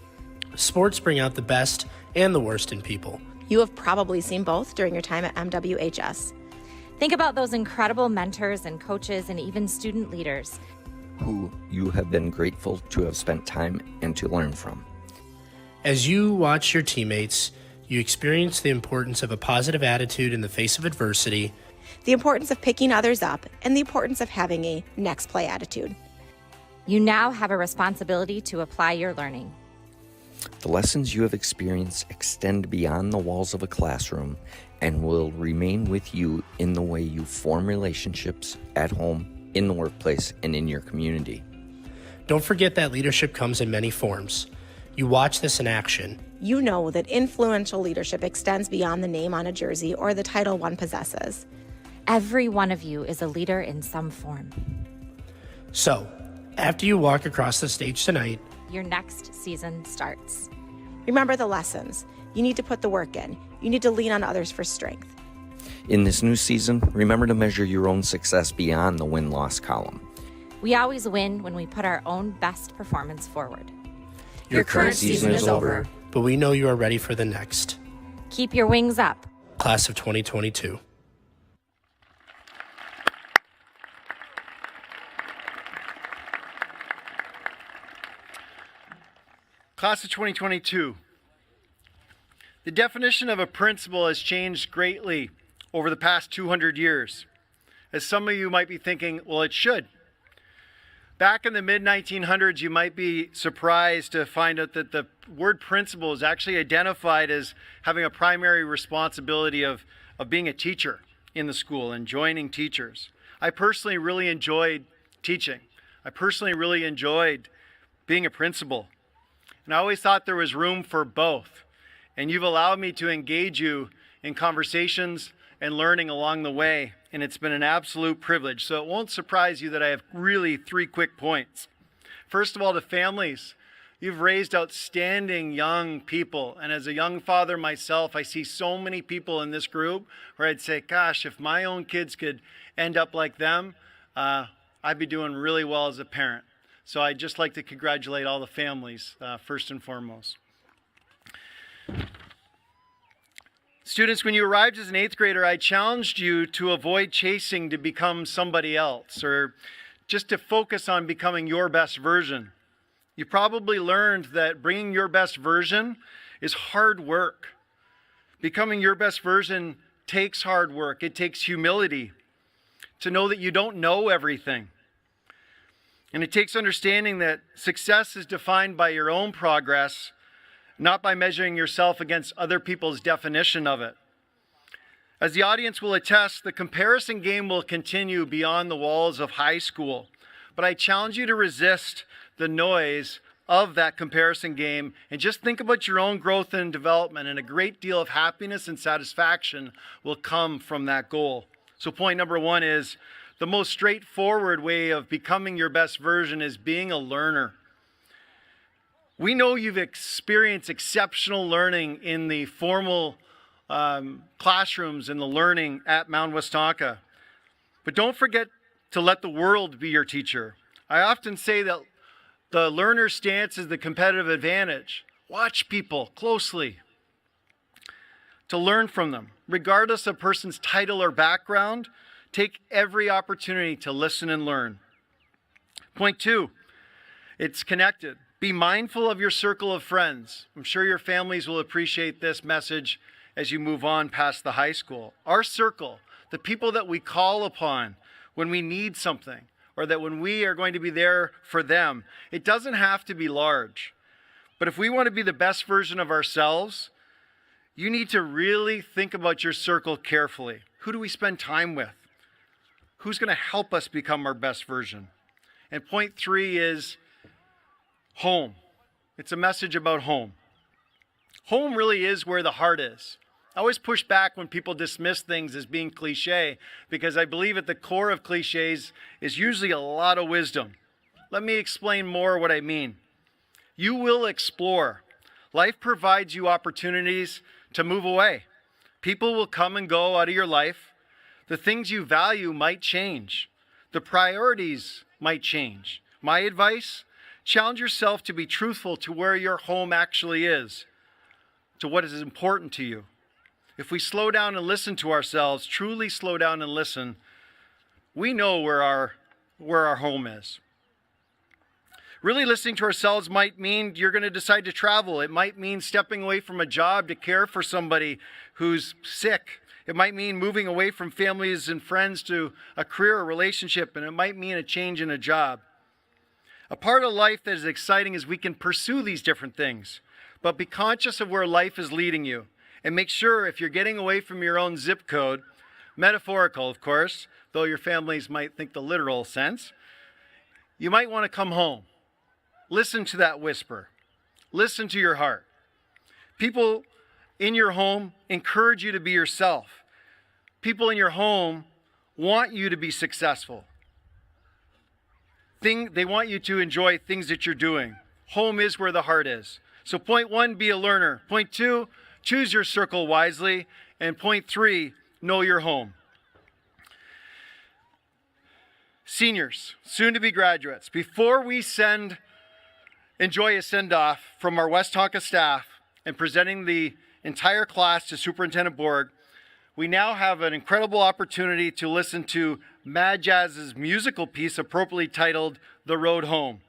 Sports bring out the best and the worst in people. You have probably seen both during your time at MWHS. Think about those incredible mentors and coaches and even student leaders Who you have been grateful to have spent time and to learn from. As you watch your teammates You experience the importance of a positive attitude in the face of adversity, the importance of picking others up, and the importance of having a next play attitude. You now have a responsibility to apply your learning. The lessons you have experienced extend beyond the walls of a classroom and will remain with you in the way you form relationships at home, in the workplace, and in your community. Don't forget that leadership comes in many forms. You watch this in action. You know that influential leadership extends beyond the name on a jersey or the title one possesses. Every one of you is a leader in some form. So, after you walk across the stage tonight, your next season starts. Remember the lessons. You need to put the work in. You need to lean on others for strength. In this new season, remember to measure your own success beyond the win-loss column. We always win when we put our own best performance forward. Your current season is over, but we know you are ready for the next. Keep your wings up. Class of 2022. Class of 2022. The definition of a principal has changed greatly over the past 200 years. As some of you might be thinking, well, it should. Back in the mid-1900s, you might be surprised to find out that the word principal is actually identified as having a primary responsibility of being a teacher in the school and joining teachers. I personally really enjoyed teaching. I personally really enjoyed being a principal. And I always thought there was room for both. And you've allowed me to engage you in conversations and learning along the way. And it's been an absolute privilege. So it won't surprise you that I have really 3 quick points. First of all, to families, you've raised outstanding young people. And as a young father myself, I see so many people in this group where I'd say, gosh, if my own kids could end up like them, I'd be doing really well as a parent. So I'd just like to congratulate all the families, first and foremost. Students, when you arrived as an 8th grader, I challenged you to avoid chasing to become somebody else or just to focus on becoming your best version. You probably learned that bringing your best version is hard work. Becoming your best version takes hard work. It takes humility to know that you don't know everything. And it takes understanding that success is defined by your own progress, not by measuring yourself against other people's definition of it. As the audience will attest, the comparison game will continue beyond the walls of high school. But I challenge you to resist the noise of that comparison game and just think about your own growth and development, and a great deal of happiness and satisfaction will come from that goal. So point number 1 is the most straightforward way of becoming your best version is being a learner. We know you've experienced exceptional learning in the formal classrooms and the learning at Mound Westonka. But don't forget to let the world be your teacher. I often say that the learner's stance is the competitive advantage. Watch people closely to learn from them. Regardless of a person's title or background, take every opportunity to listen and learn. Point 2, it's connected. Be mindful of your circle of friends. I'm sure your families will appreciate this message as you move on past the high school. Our circle, the people that we call upon when we need something, or that when we are going to be there for them, it doesn't have to be large. But if we want to be the best version of ourselves, you need to really think about your circle carefully. Who do we spend time with? Who's going to help us become our best version? And point 3 is home. It's a message about home. Home really is where the heart is. I always push back when people dismiss things as being cliche, because I believe at the core of cliches is usually a lot of wisdom. Let me explain more what I mean. You will explore. Life provides you opportunities to move away. People will come and go out of your life. The things you value might change. The priorities might change. My advice: challenge yourself to be truthful to where your home actually is, to what is important to you. If we slow down and listen to ourselves, truly slow down and listen, we know where our home is. Really listening to ourselves might mean you're going to decide to travel. It might mean stepping away from a job to care for somebody who's sick. It might mean moving away from families and friends to a career or relationship, and it might mean a change in a job. A part of life that is exciting is we can pursue these different things, but be conscious of where life is leading you. And make sure if you're getting away from your own zip code, metaphorical of course, though your families might think the literal sense, you might want to come home. Listen to that whisper. Listen to your heart. People in your home encourage you to be yourself. People in your home want you to be successful. They want you to enjoy things that you're doing. Home is where the heart is. So point 1, be a learner. Point 2, choose your circle wisely. And point 3, know your home. Seniors, soon to be graduates, before we enjoy a send-off from our Westonka staff and presenting the entire class to Superintendent Borg, we now have an incredible opportunity to listen to Mad Jazz's musical piece appropriately titled The Road Home.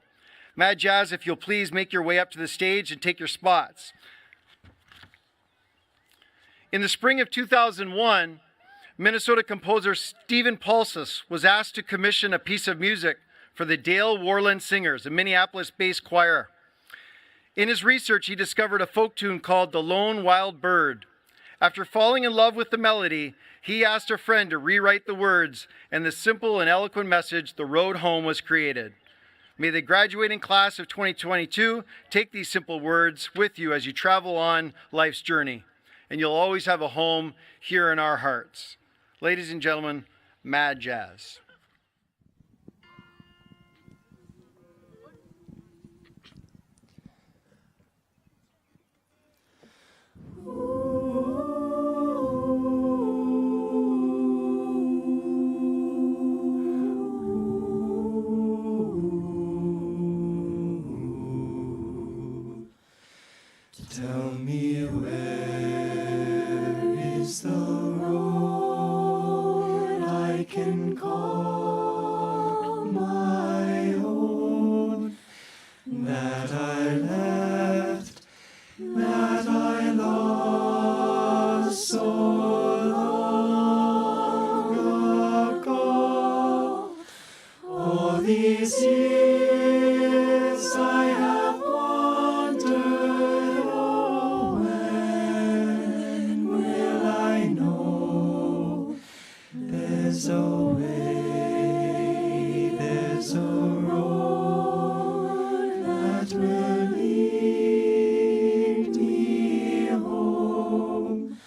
Mad Jazz, if you'll please make your way up to the stage and take your spots. In the spring of 2001, Minnesota composer Stephen Paulsus was asked to commission a piece of music for the Dale Warland Singers, a Minneapolis-based choir. In his research, he discovered a folk tune called The Lone Wild Bird. After falling in love with the melody, he asked a friend to rewrite the words, and the simple and eloquent message, The Road Home, was created. May the graduating class of 2022 take these simple words with you as you travel on life's journey, and you'll always have a home here in our hearts. Ladies and gentlemen, Mad Jazz. Tell me where is the road I can call my own, that I left, that I lost so long ago. All these years I have wandered. Oh, when will I know there's a way, there's a road that will lead me home.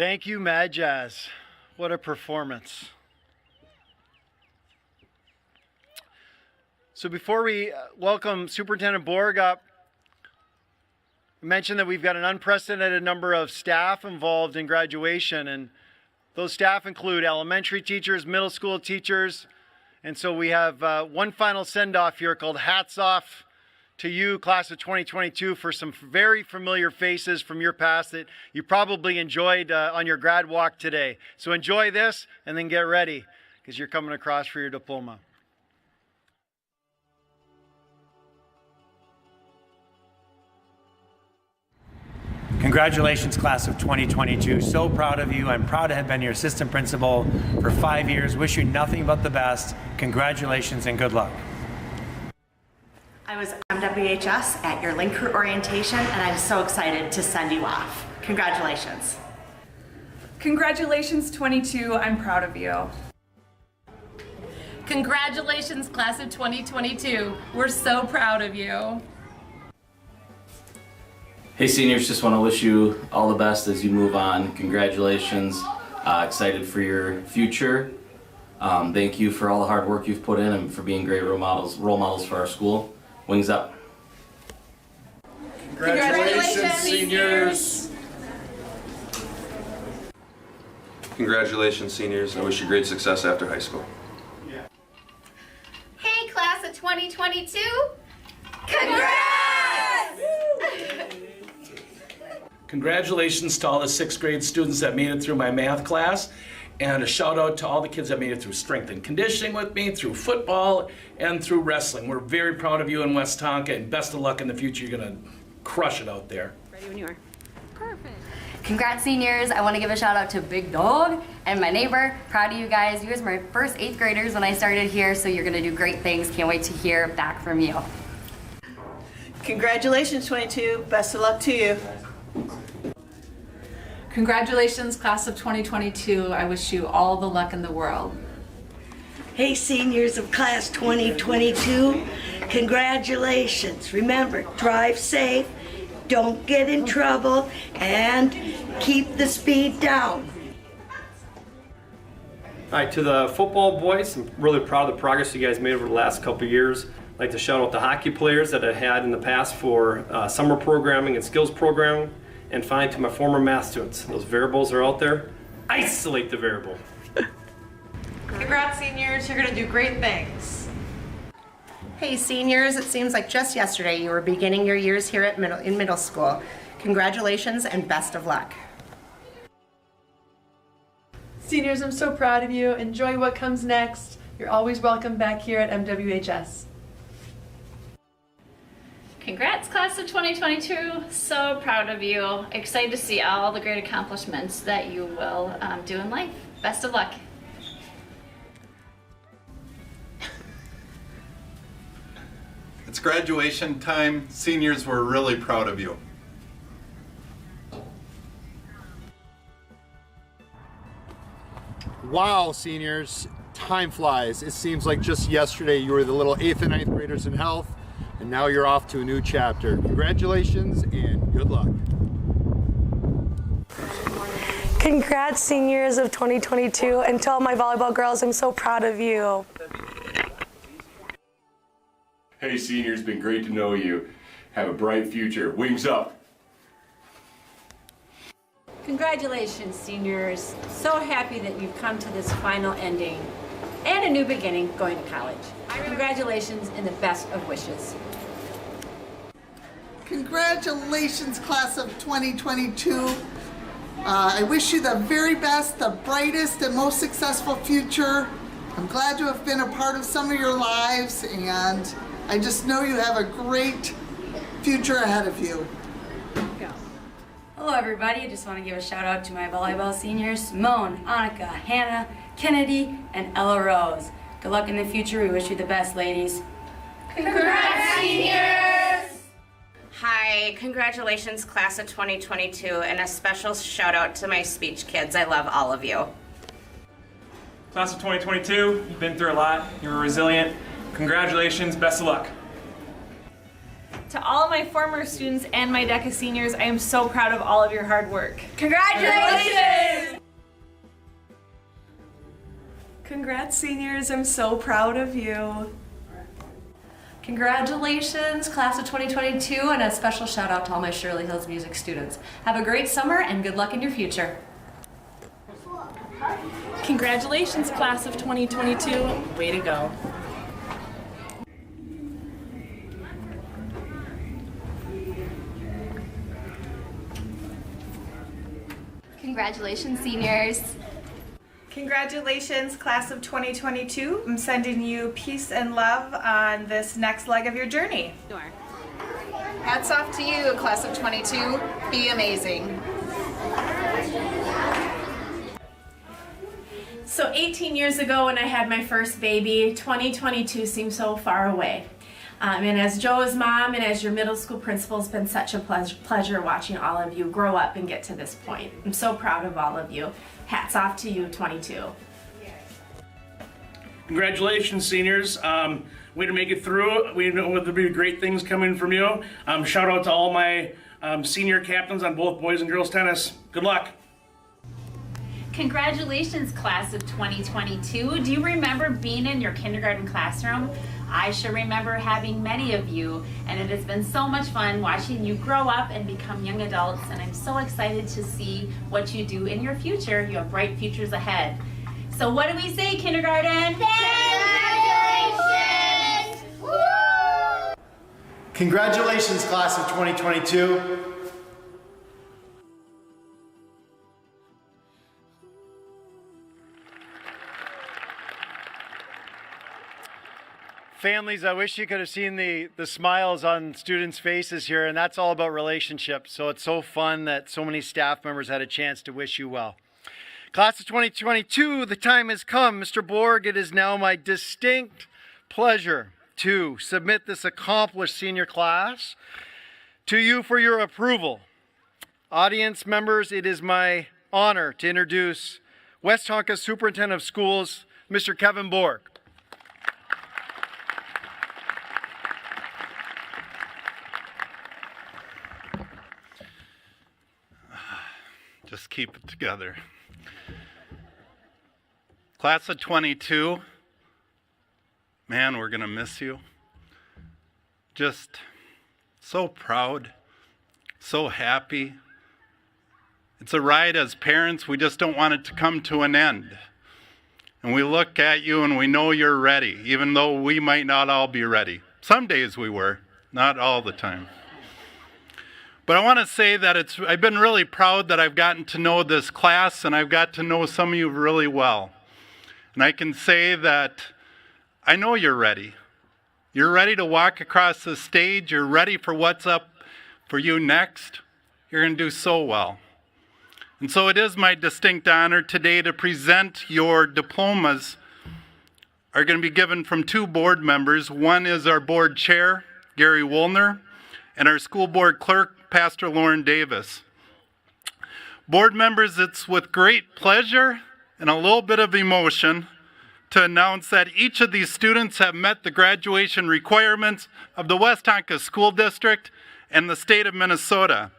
Thank you, Mad Jazz. What a performance. So before we welcome Superintendent Borg up, I mentioned that we've got an unprecedented number of staff involved in graduation, and those staff include elementary teachers, middle school teachers, and so we have one final send-off here called Hats Off to you, class of 2022, for some very familiar faces from your past that you probably enjoyed on your grad walk today. So enjoy this and then get ready, because you're coming across for your diploma. Congratulations, class of 2022. So proud of you. I'm proud to have been your assistant principal for 5 years. Wish you nothing but the best. Congratulations and good luck. I was MWHS at your Link Crew orientation, and I'm so excited to send you off. Congratulations. Congratulations, 22. I'm proud of you. Congratulations, class of 2022. We're so proud of you. Hey seniors, just want to wish you all the best as you move on. Congratulations. Excited for your future. Thank you for all the hard work you've put in and for being great role models for our school. Wings up. Congratulations, seniors. Congratulations, seniors. I wish you great success after high school. Hey, class of 2022. Congrats! Congratulations to all the 6th grade students that made it through my math class, and a shout out to all the kids that made it through strength and conditioning with me, through football, and through wrestling. We're very proud of you in Westonka, and best of luck in the future. You're gonna crush it out there. Ready when you are. Perfect. Congrats, seniors. I want to give a shout out to Big Dog and my neighbor. Proud of you guys. You guys were my first 8th graders when I started here, so you're gonna do great things. Can't wait to hear back from you. Congratulations, 22. Best of luck to you. Congratulations, class of 2022. I wish you all the luck in the world. Hey, seniors of class 2022, congratulations. Remember, drive safe, don't get in trouble, and keep the speed down. All right, to the football boys, I'm really proud of the progress you guys made over the last couple of years. I'd like to shout out the hockey players that I had in the past for summer programming and skills programming. And finally, to my former math students, those variables are out there. Isolate the variable. Congrats, seniors. You're going to do great things. Hey seniors, it seems like just yesterday you were beginning your years here at middle school. Congratulations and best of luck. Seniors, I'm so proud of you. Enjoy what comes next. You're always welcome back here at MWHS. Congrats, class of 2022. So proud of you. Excited to see all the great accomplishments that you will do in life. Best of luck. It's graduation time. Seniors, we're really proud of you. Wow, seniors, time flies. It seems like just yesterday you were the little 8th and 9th graders in health, and now you're off to a new chapter. Congratulations and good luck. Congrats, seniors of 2022, and to all my volleyball girls, I'm so proud of you. Hey seniors, been great to know you. Have a bright future. Wings up. Congratulations, seniors. So happy that you've come to this final ending and a new beginning going to college. Congratulations and the best of wishes. Congratulations, class of 2022. I wish you the very best, the brightest and most successful future. I'm glad to have been a part of some of your lives, and I just know you have a great future ahead of you. Hello everybody, I just want to give a shout out to my volleyball seniors, Mound, Annika, Hannah, Kennedy, and Ella Rose. Good luck in the future, we wish you the best, ladies. Congrats, seniors! Hi, congratulations class of 2022, and a special shout out to my speech kids. I love all of you. Class of 2022, you've been through a lot, you were resilient. Congratulations, best of luck. To all of my former students and my DECA seniors, I am so proud of all of your hard work. Congratulations! Congrats, seniors. I'm so proud of you. Congratulations, class of 2022, and a special shout out to all my Shirley Hills music students. Have a great summer and good luck in your future. Congratulations, class of 2022. Way to go. Congratulations, seniors. Congratulations, class of 2022. I'm sending you peace and love on this next leg of your journey. Hats off to you, class of 22. Be amazing. So 18 years ago when I had my first baby, 2022 seemed so far away. And as Joe's mom and as your middle school principal, it's been such a pleasure watching all of you grow up and get to this point. I'm so proud of all of you. Hats off to you, 22. Congratulations, seniors. Way to make it through. We know there'll be great things coming from you. Shout out to all my senior captains on both boys and girls tennis. Good luck. Congratulations, class of 2022. Do you remember being in your kindergarten classroom? I sure remember having many of you, and it has been so much fun watching you grow up and become young adults, and I'm so excited to see what you do in your future. You have bright futures ahead. So what do we say, kindergarten? Congratulations! Woo! Congratulations, class of 2022. Families, I wish you could have seen the smiles on students' faces here, and that's all about relationships. So it's so fun that so many staff members had a chance to wish you well. Class of 2022, the time has come. Mr. Borg, it is now my distinct pleasure to submit this accomplished senior class to you for your approval. Audience members, it is my honor to introduce Westonka Superintendent of Schools, Mr. Kevin Borg. Just keep it together. Class of 22, man, we're going to miss you. Just so proud, so happy. It's a ride as parents, we just don't want it to come to an end. And we look at you and we know you're ready, even though we might not all be ready. Some days we were, not all the time. But I want to say that I've been really proud that I've gotten to know this class, and I've got to know some of you really well. And I can say that I know you're ready. You're ready to walk across the stage. You're ready for what's up for you next. You're going to do so well. And so it is my distinct honor today to present your diplomas are going to be given from two board members. One is our board chair, Gary Woolner, and our school board clerk, Pastor Lauren Davis. Board members, it's with great pleasure and a little bit of emotion to announce that each of these students have met the graduation requirements of the Westonka School District and the state of Minnesota.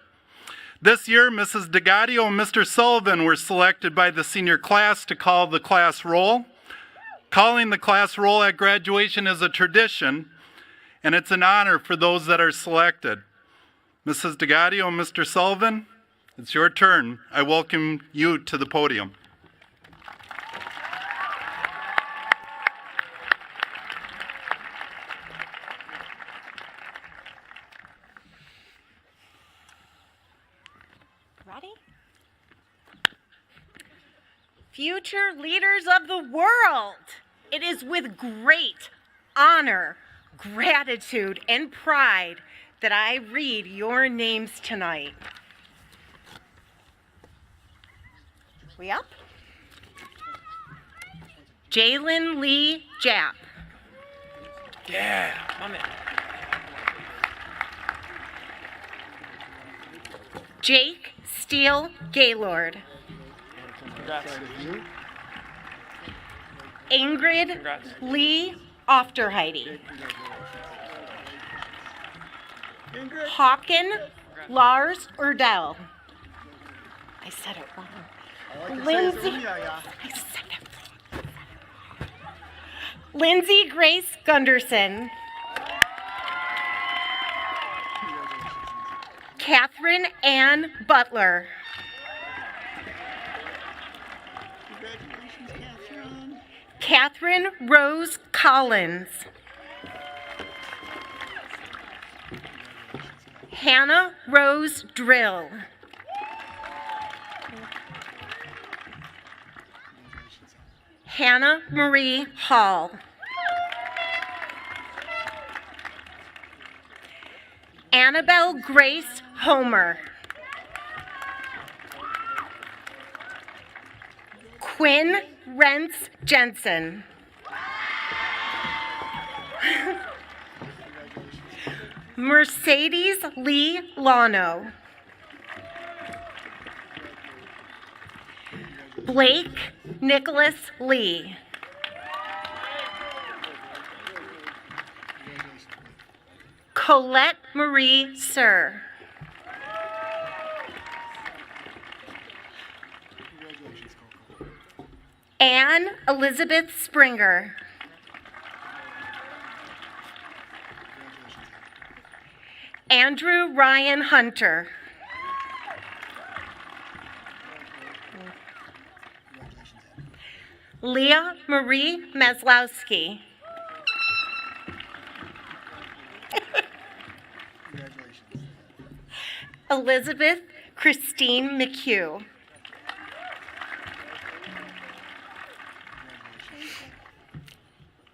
This year, Mrs. DeGadio and Mr. Sullivan were selected by the senior class to call the class roll. Calling the class roll at graduation is a tradition, and it's an honor for those that are selected. Mrs. DeGadio and Mr. Sullivan, it's your turn. I welcome you to the podium. Ready? Future leaders of the world, it is with great honor, gratitude, and pride that I read your names tonight. We up? Jalen Lee Japp. Yeah, my man. Jake Steele Gaylord. Congrats. Ingrid Lee Ofterheide. Hawken Lars Urdell. I said it wrong. Lindsay. I said it wrong. Lindsay Grace Gunderson. Catherine Ann Butler. Catherine Rose Collins. Hannah Rose Drill. Hannah Marie Hall. Annabelle Grace Homer. Quinn Rentz Jensen. Mercedes Lee Lano. Blake Nicholas Lee. Colette Marie Sir. Anne Elizabeth Springer. Andrew Ryan Hunter. Leah Marie Maslowski. Elizabeth Christine McHugh.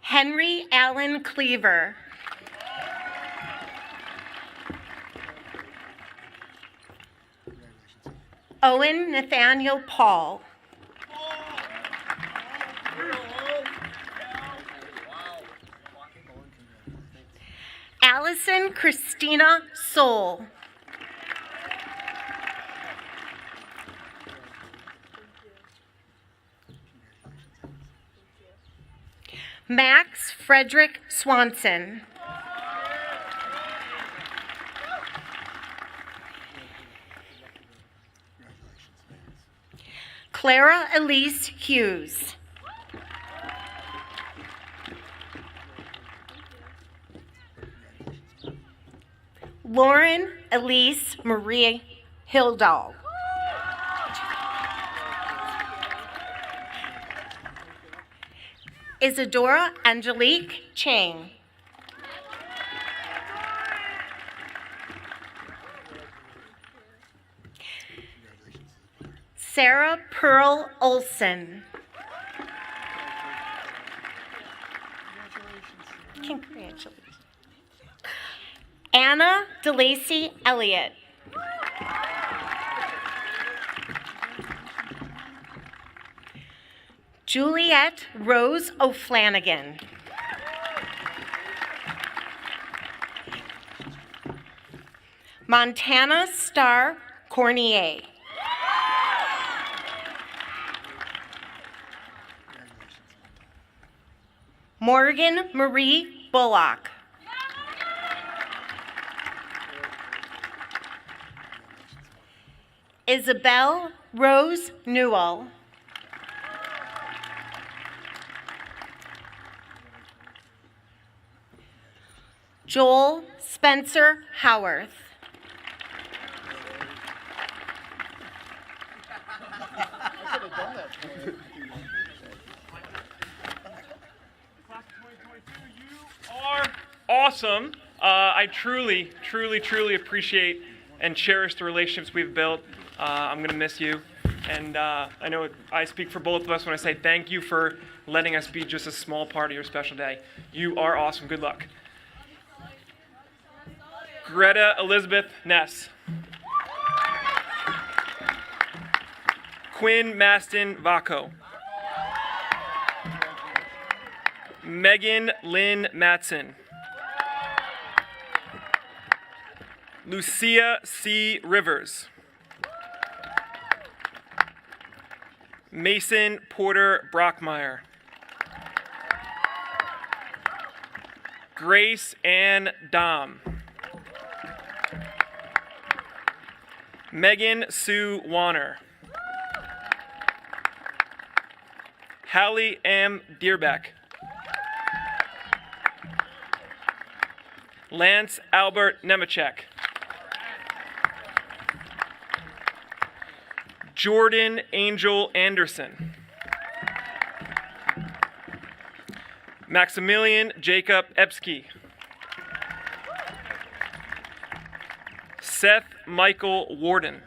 Henry Allen Cleaver. Owen Nathaniel Paul. Allison Christina Soul. Max Frederick Swanson. Clara Elise Hughes. Lauren Elise Marie Hildahl. Isadora Angelique Chang. Sarah Pearl Olson. Congratulations. Anna DeLacy Elliott. Juliet Rose O'Flanagan. Montana Star Cornier. Morgan Marie Bullock. Isabel Rose Newell. Joel Spencer Howarth. Are awesome. I truly appreciate and cherish the relationships we've built. I'm going to miss you. And I know I speak for both of us when I say thank you for letting us be just a small part of your special day. You are awesome. Good luck. Greta Elizabeth Ness. Quinn Maston Vaco. Megan Lynn Matson. Lucia C. Rivers. Mason Porter Brockmeyer. Grace Ann Dom. Megan Sue Warner. Hallie M. Deerbeck. Lance Albert Nemechek. Jordan Angel Anderson. Maximilian Jacob Epsky. Seth Michael Warden.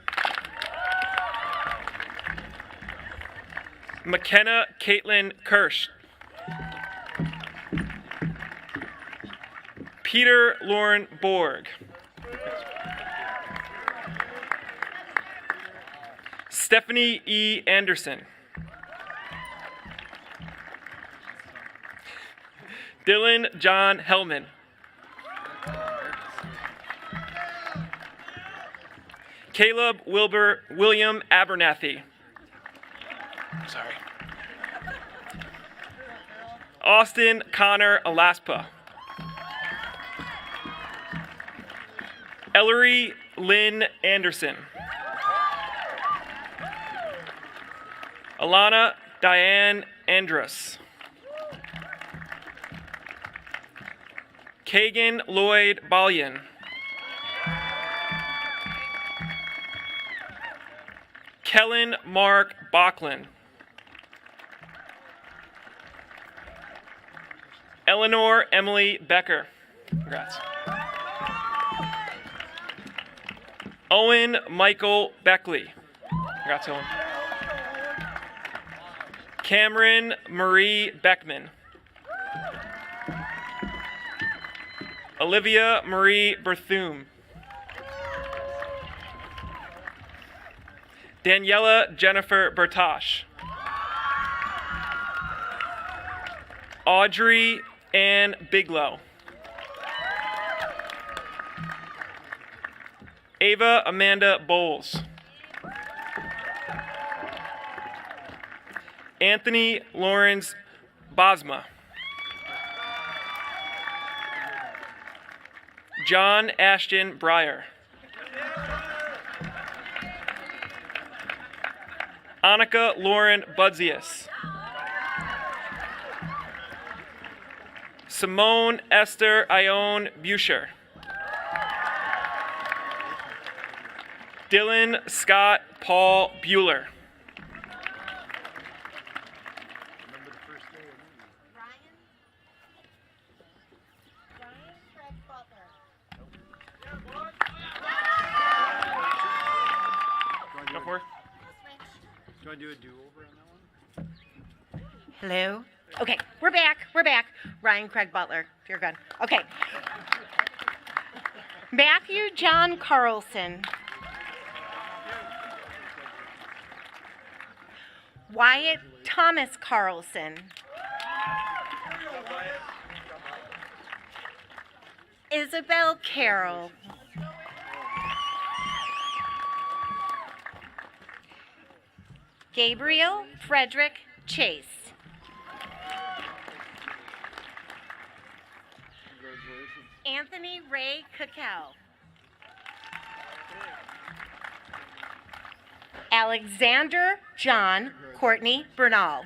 McKenna Caitlin Kirsch. Peter Lauren Borg. Stephanie E. Anderson. Dylan John Hellman. Caleb William Abernathy. Sorry. Austin Connor Alaspa. Ellery Lynn Anderson. Alana Diane Andrus. Kagan Lloyd Ballion. Kellen Mark Bachlan. Eleanor Emily Becker. Congrats. Owen Michael Beckley. Congrats, Owen. Cameron Marie Beckman. Olivia Marie Berthum. Daniela Jennifer Bertosh. Audrey Ann Biglow. Ava Amanda Bowles. Anthony Lawrence Bosma. John Ashton Breyer. Annika Lauren Budzius. Simone Esther Ione Buscher. Dylan Scott Paul Bueller. Do I do a do-over on that one? Hello? Okay, we're back. We're back. Ryan Craig Butler, if you're good. Okay. Matthew John Carlson. Wyatt Thomas Carlson. Isabel Carroll. Gabriel Frederick Chase. Anthony Ray Cacao. Alexander John Courtney Bernal.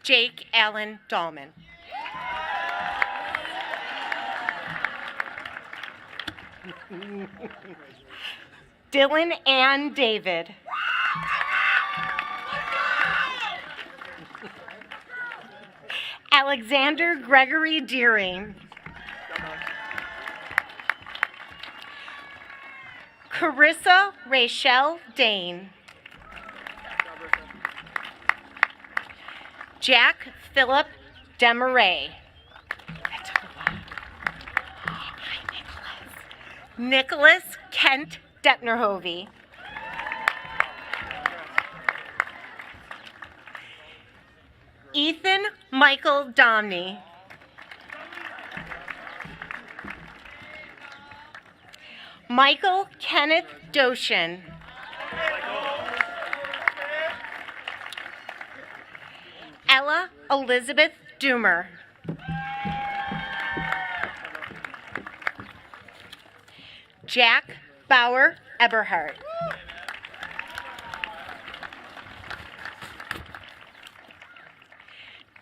Jake Allen Dahlman. Dylan Ann David. Alexander Gregory Deering. Carissa Rachel Dane. Jack Philip Demaray. Nicholas Kent Detnerhovey. Ethan Michael Domney. Michael Kenneth Doshin. Ella Elizabeth Doomer. Jack Bauer Eberhardt.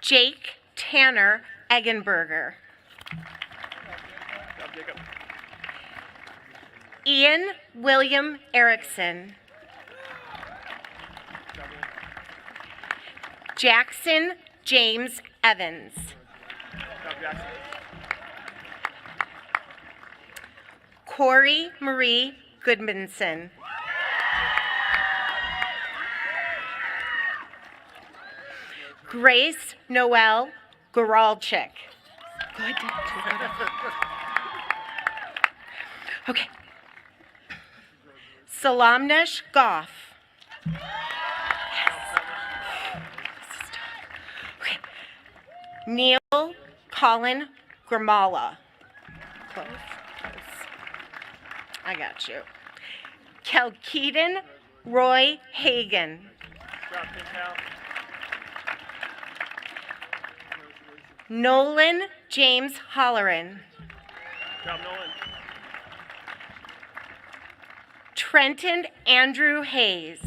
Jake Tanner Eggenberger. Ian William Erickson. Jackson James Evans. Corey Marie Goodmanson. Grace Noel Goralchik. Good. Okay. Salamnesh Goff. Okay. Neil Colin Gramala. Close. I got you. Kelkeaton Roy Hagan. Nolan James Holleran. Trenton Andrew Hayes.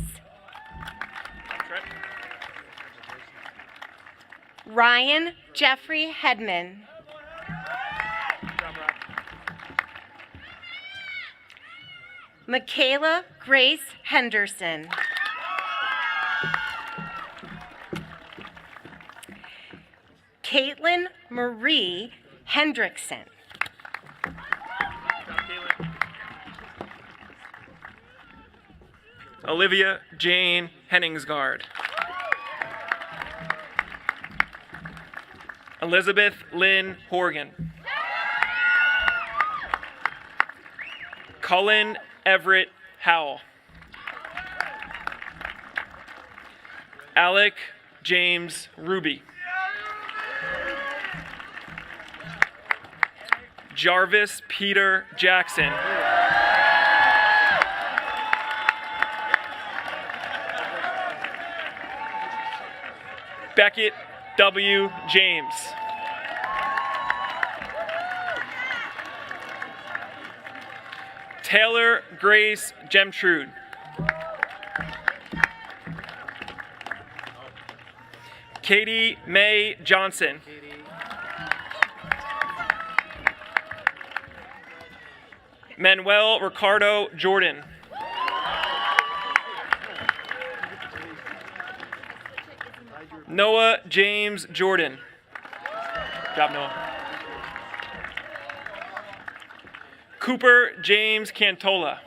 Ryan Jeffrey Hedman. Michaela Grace Henderson. Caitlin Marie Hendrickson. Olivia Jane Henningsgaard. Elizabeth Lynn Horgan. Cullen Everett Howell. Alec James Ruby. Jarvis Peter Jackson. Beckett W. James. Taylor Grace Gemtrude. Katie Mae Johnson. Manuel Ricardo Jordan. Noah James Jordan. Good job, Noah. Cooper James Cantola.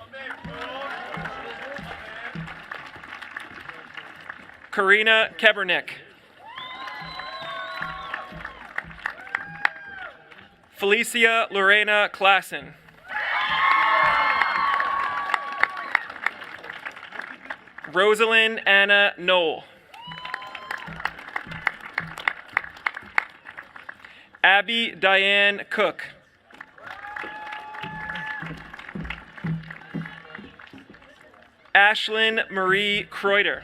Karina Kebernick. Felicia Lorena Klassen. Rosalind Anna Knoll. Abby Diane Cook. Ashlyn Marie Kreuter.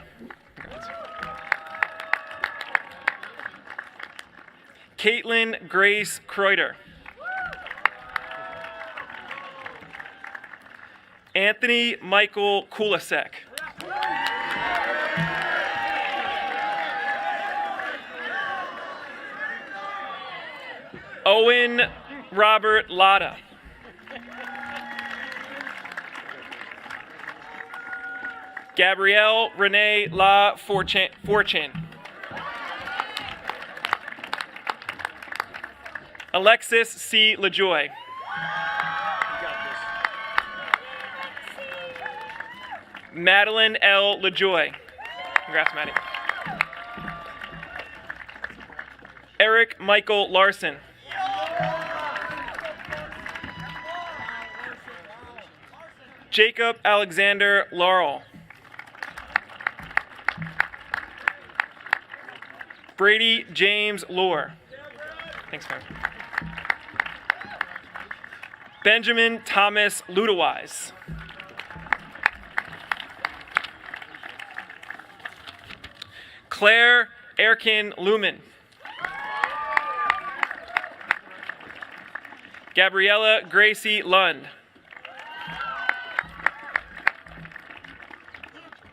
Caitlin Grace Kreuter. Anthony Michael Kulasek. Owen Robert Latta. Gabrielle Renee La Fortune. Alexis C. LaJoy. Madeline L. LaJoy. Congrats, Maddie. Eric Michael Larson. Jacob Alexander Laurel. Brady James Lohr. Thanks, man. Benjamin Thomas Ludewise. Claire Erkin Lumen. Gabriella Gracie Lund.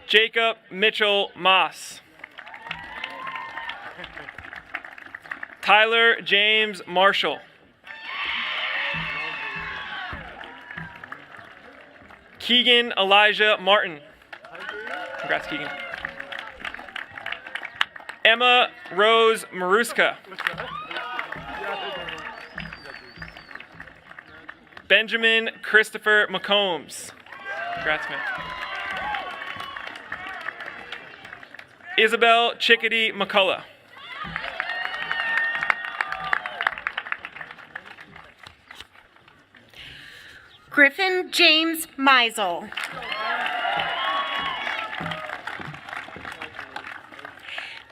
Jacob Mitchell Moss. Tyler James Marshall. Keegan Elijah Martin. Congrats, Keegan. Emma Rose Maruska. Benjamin Christopher McCombs. Congrats, man. Isabel Chickadee McCullough. Griffin James Meisel.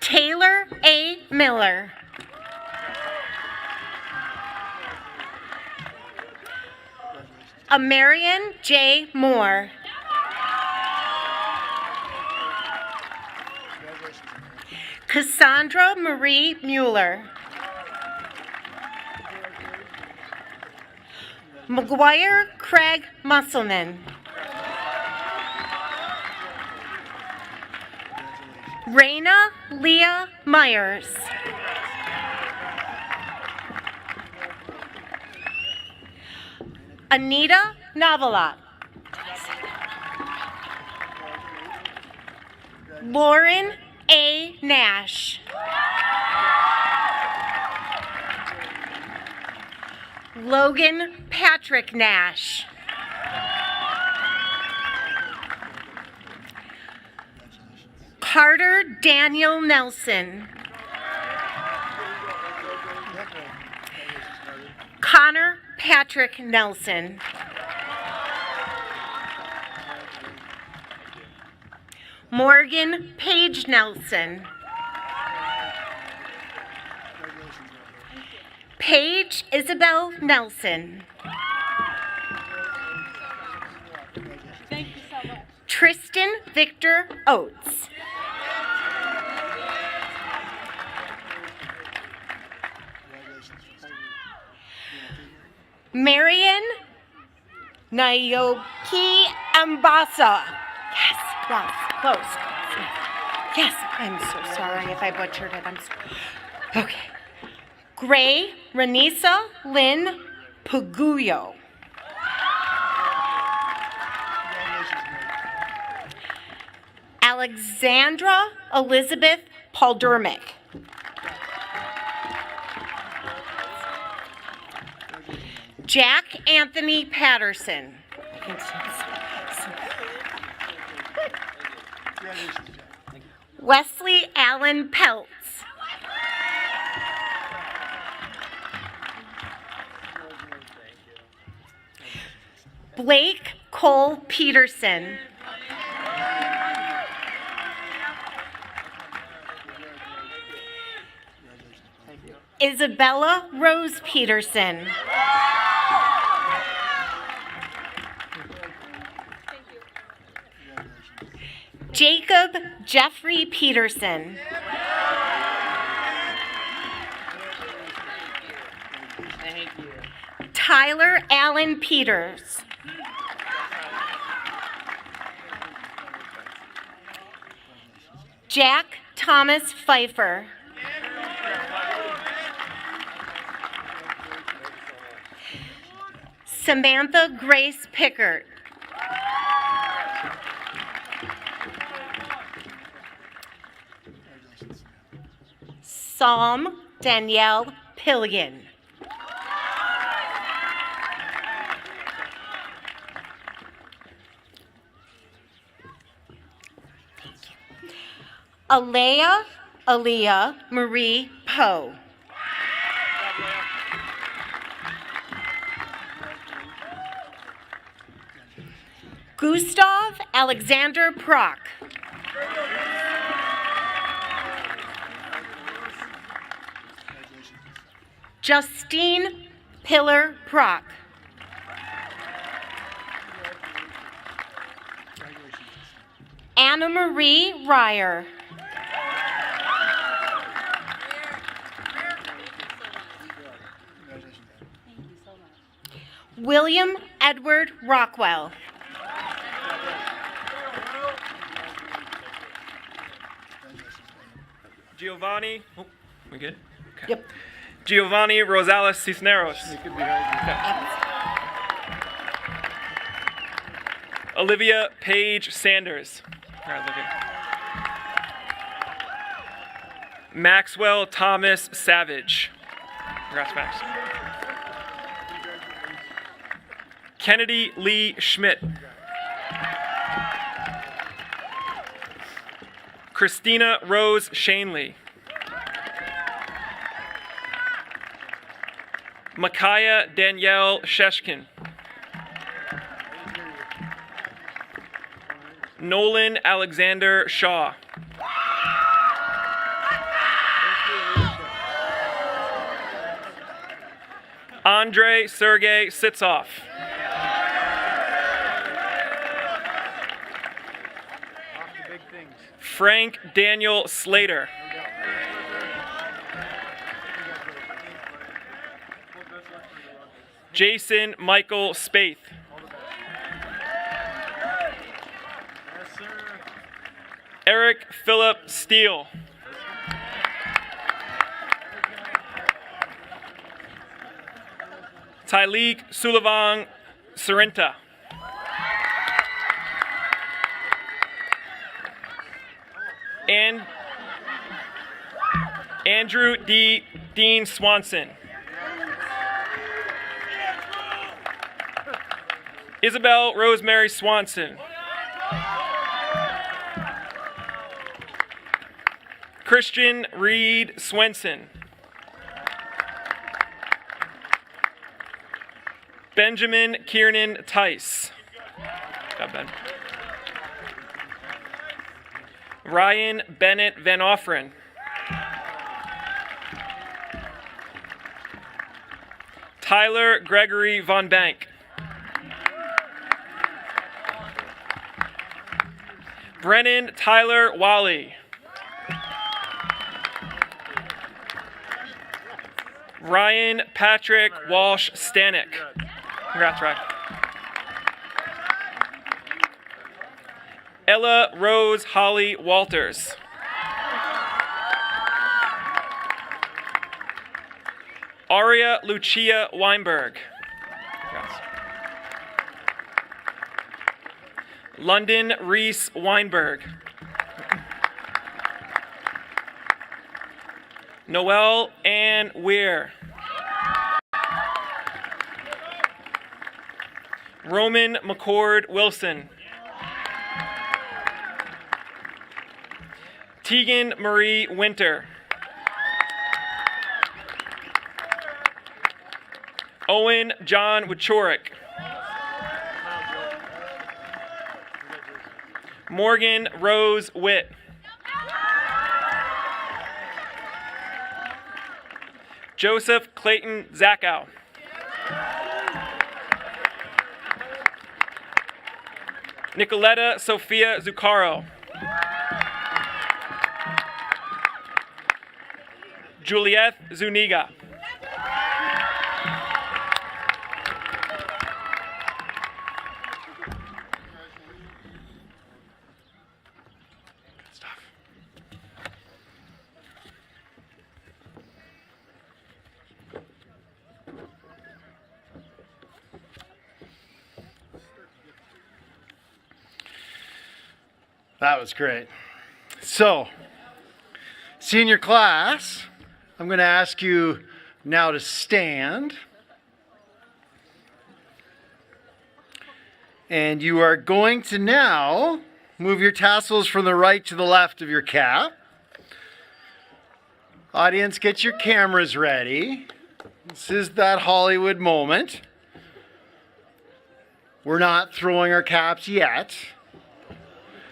Taylor A. Miller. Amarian J. Moore. Cassandra Marie Mueller. McGuire Craig Musselman. Raina Leah Myers. Anita Novelat. Lauren A. Nash. Logan Patrick Nash. Carter Daniel Nelson. Connor Patrick Nelson. Morgan Paige Nelson. Paige Isabel Nelson. Thank you so much. Tristan Victor Oates. Marion Naoki Ambassa. Yes, yes, close. Yes, I'm so sorry if I butchered it. I'm so... Okay. Gray Renisa Lynn Puguyo. Alexandra Elizabeth Paldermick. Jack Anthony Patterson. Wesley Allen Peltz. Blake Cole Peterson. Isabella Rose Peterson. Jacob Jeffrey Peterson. Tyler Allen Peters. Jack Thomas Pfeiffer. Samantha Grace Pickert. Psalm Danielle Pillion. Alea Aaliyah Marie Poe. Gustav Alexander Prock. Justine Pillar Prock. Anna Marie Ryer. William Edward Rockwell. Giovanni, oh, we good? Okay. Yep. Giovanni Rosales Cisneros. Olivia Paige Sanders. All right, Olivia. Maxwell Thomas Savage. Congrats, Max. Kennedy Lee Schmidt. Christina Rose Shanley. Micaiah Danielle Sheshkin. Nolan Alexander Shaw. Andrei Sergey Sitsov. Frank Daniel Slater. Jason Michael Spaeth. Eric Philip Steele. Tyleek Sulavang Sorrenta. And Andrew D. Dean Swanson. Isabel Rosemary Swanson. Christian Reed Swenson. Benjamin Kiernan Tice. Got Ben. Ryan Bennett Van Offren. Tyler Gregory Von Bank. Brennan Tyler Wally. Ryan Patrick Walsh Stanek. Congrats, Ryan. Ella Rose Holly Walters. Aria Lucia Weinberg. Congrats. London Reese Weinberg. Noelle Ann Weir. Roman McCord Wilson. Tegan Marie Winter. Owen John Wichorik. Morgan Rose Witt. Joseph Clayton Zackow. Nicoletta Sophia Zuccaro. Juliette Zuniga. That was great. So, senior class, I'm going to ask you now to stand. And you are going to now move your tassels from the right to the left of your cap. Audience, get your cameras ready. This is that Hollywood moment. We're not throwing our caps yet.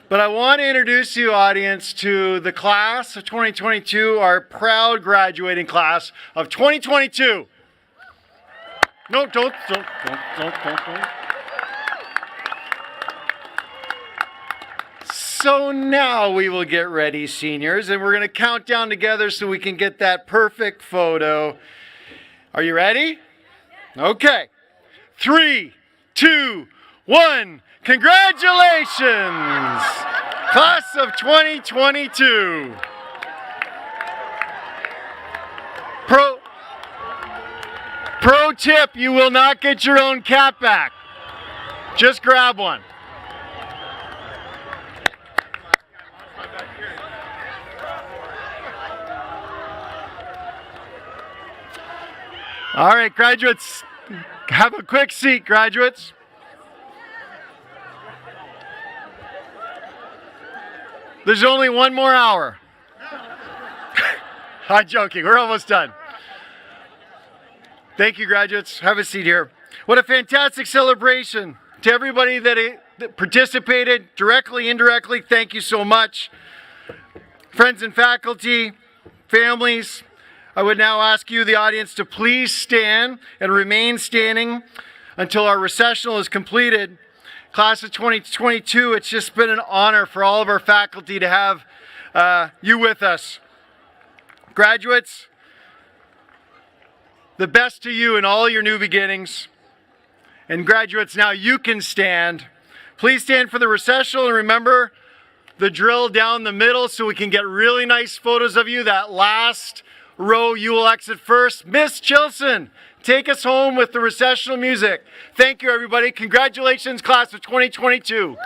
But I want to introduce you, audience, to the class of 2022, our proud graduating class of 2022. No, don't. So now we will get ready, seniors, and we're going to count down together so we can get that perfect photo. Are you ready? Okay. 3, 2, 1. Congratulations, class of 2022. tip, you will not get your own cap back. Just grab one. All right, graduates, have a quick seat, graduates. There's only one more hour. I'm joking, we're almost done. Thank you, graduates. Have a seat here. What a fantastic celebration. To everybody that participated, directly, indirectly, thank you so much. Friends and faculty, families, I would now ask you, the audience, to please stand and remain standing until our recessional is completed. Class of 2022, it's just been an honor for all of our faculty to have you with us. Graduates, the best to you in all your new beginnings. And graduates, now you can stand. Please stand for the recessional, and remember the drill down the middle so we can get really nice photos of you. That last row, you will exit first. Miss Chilson, take us home with the recessional music. Thank you, everybody. Congratulations, class of 2022.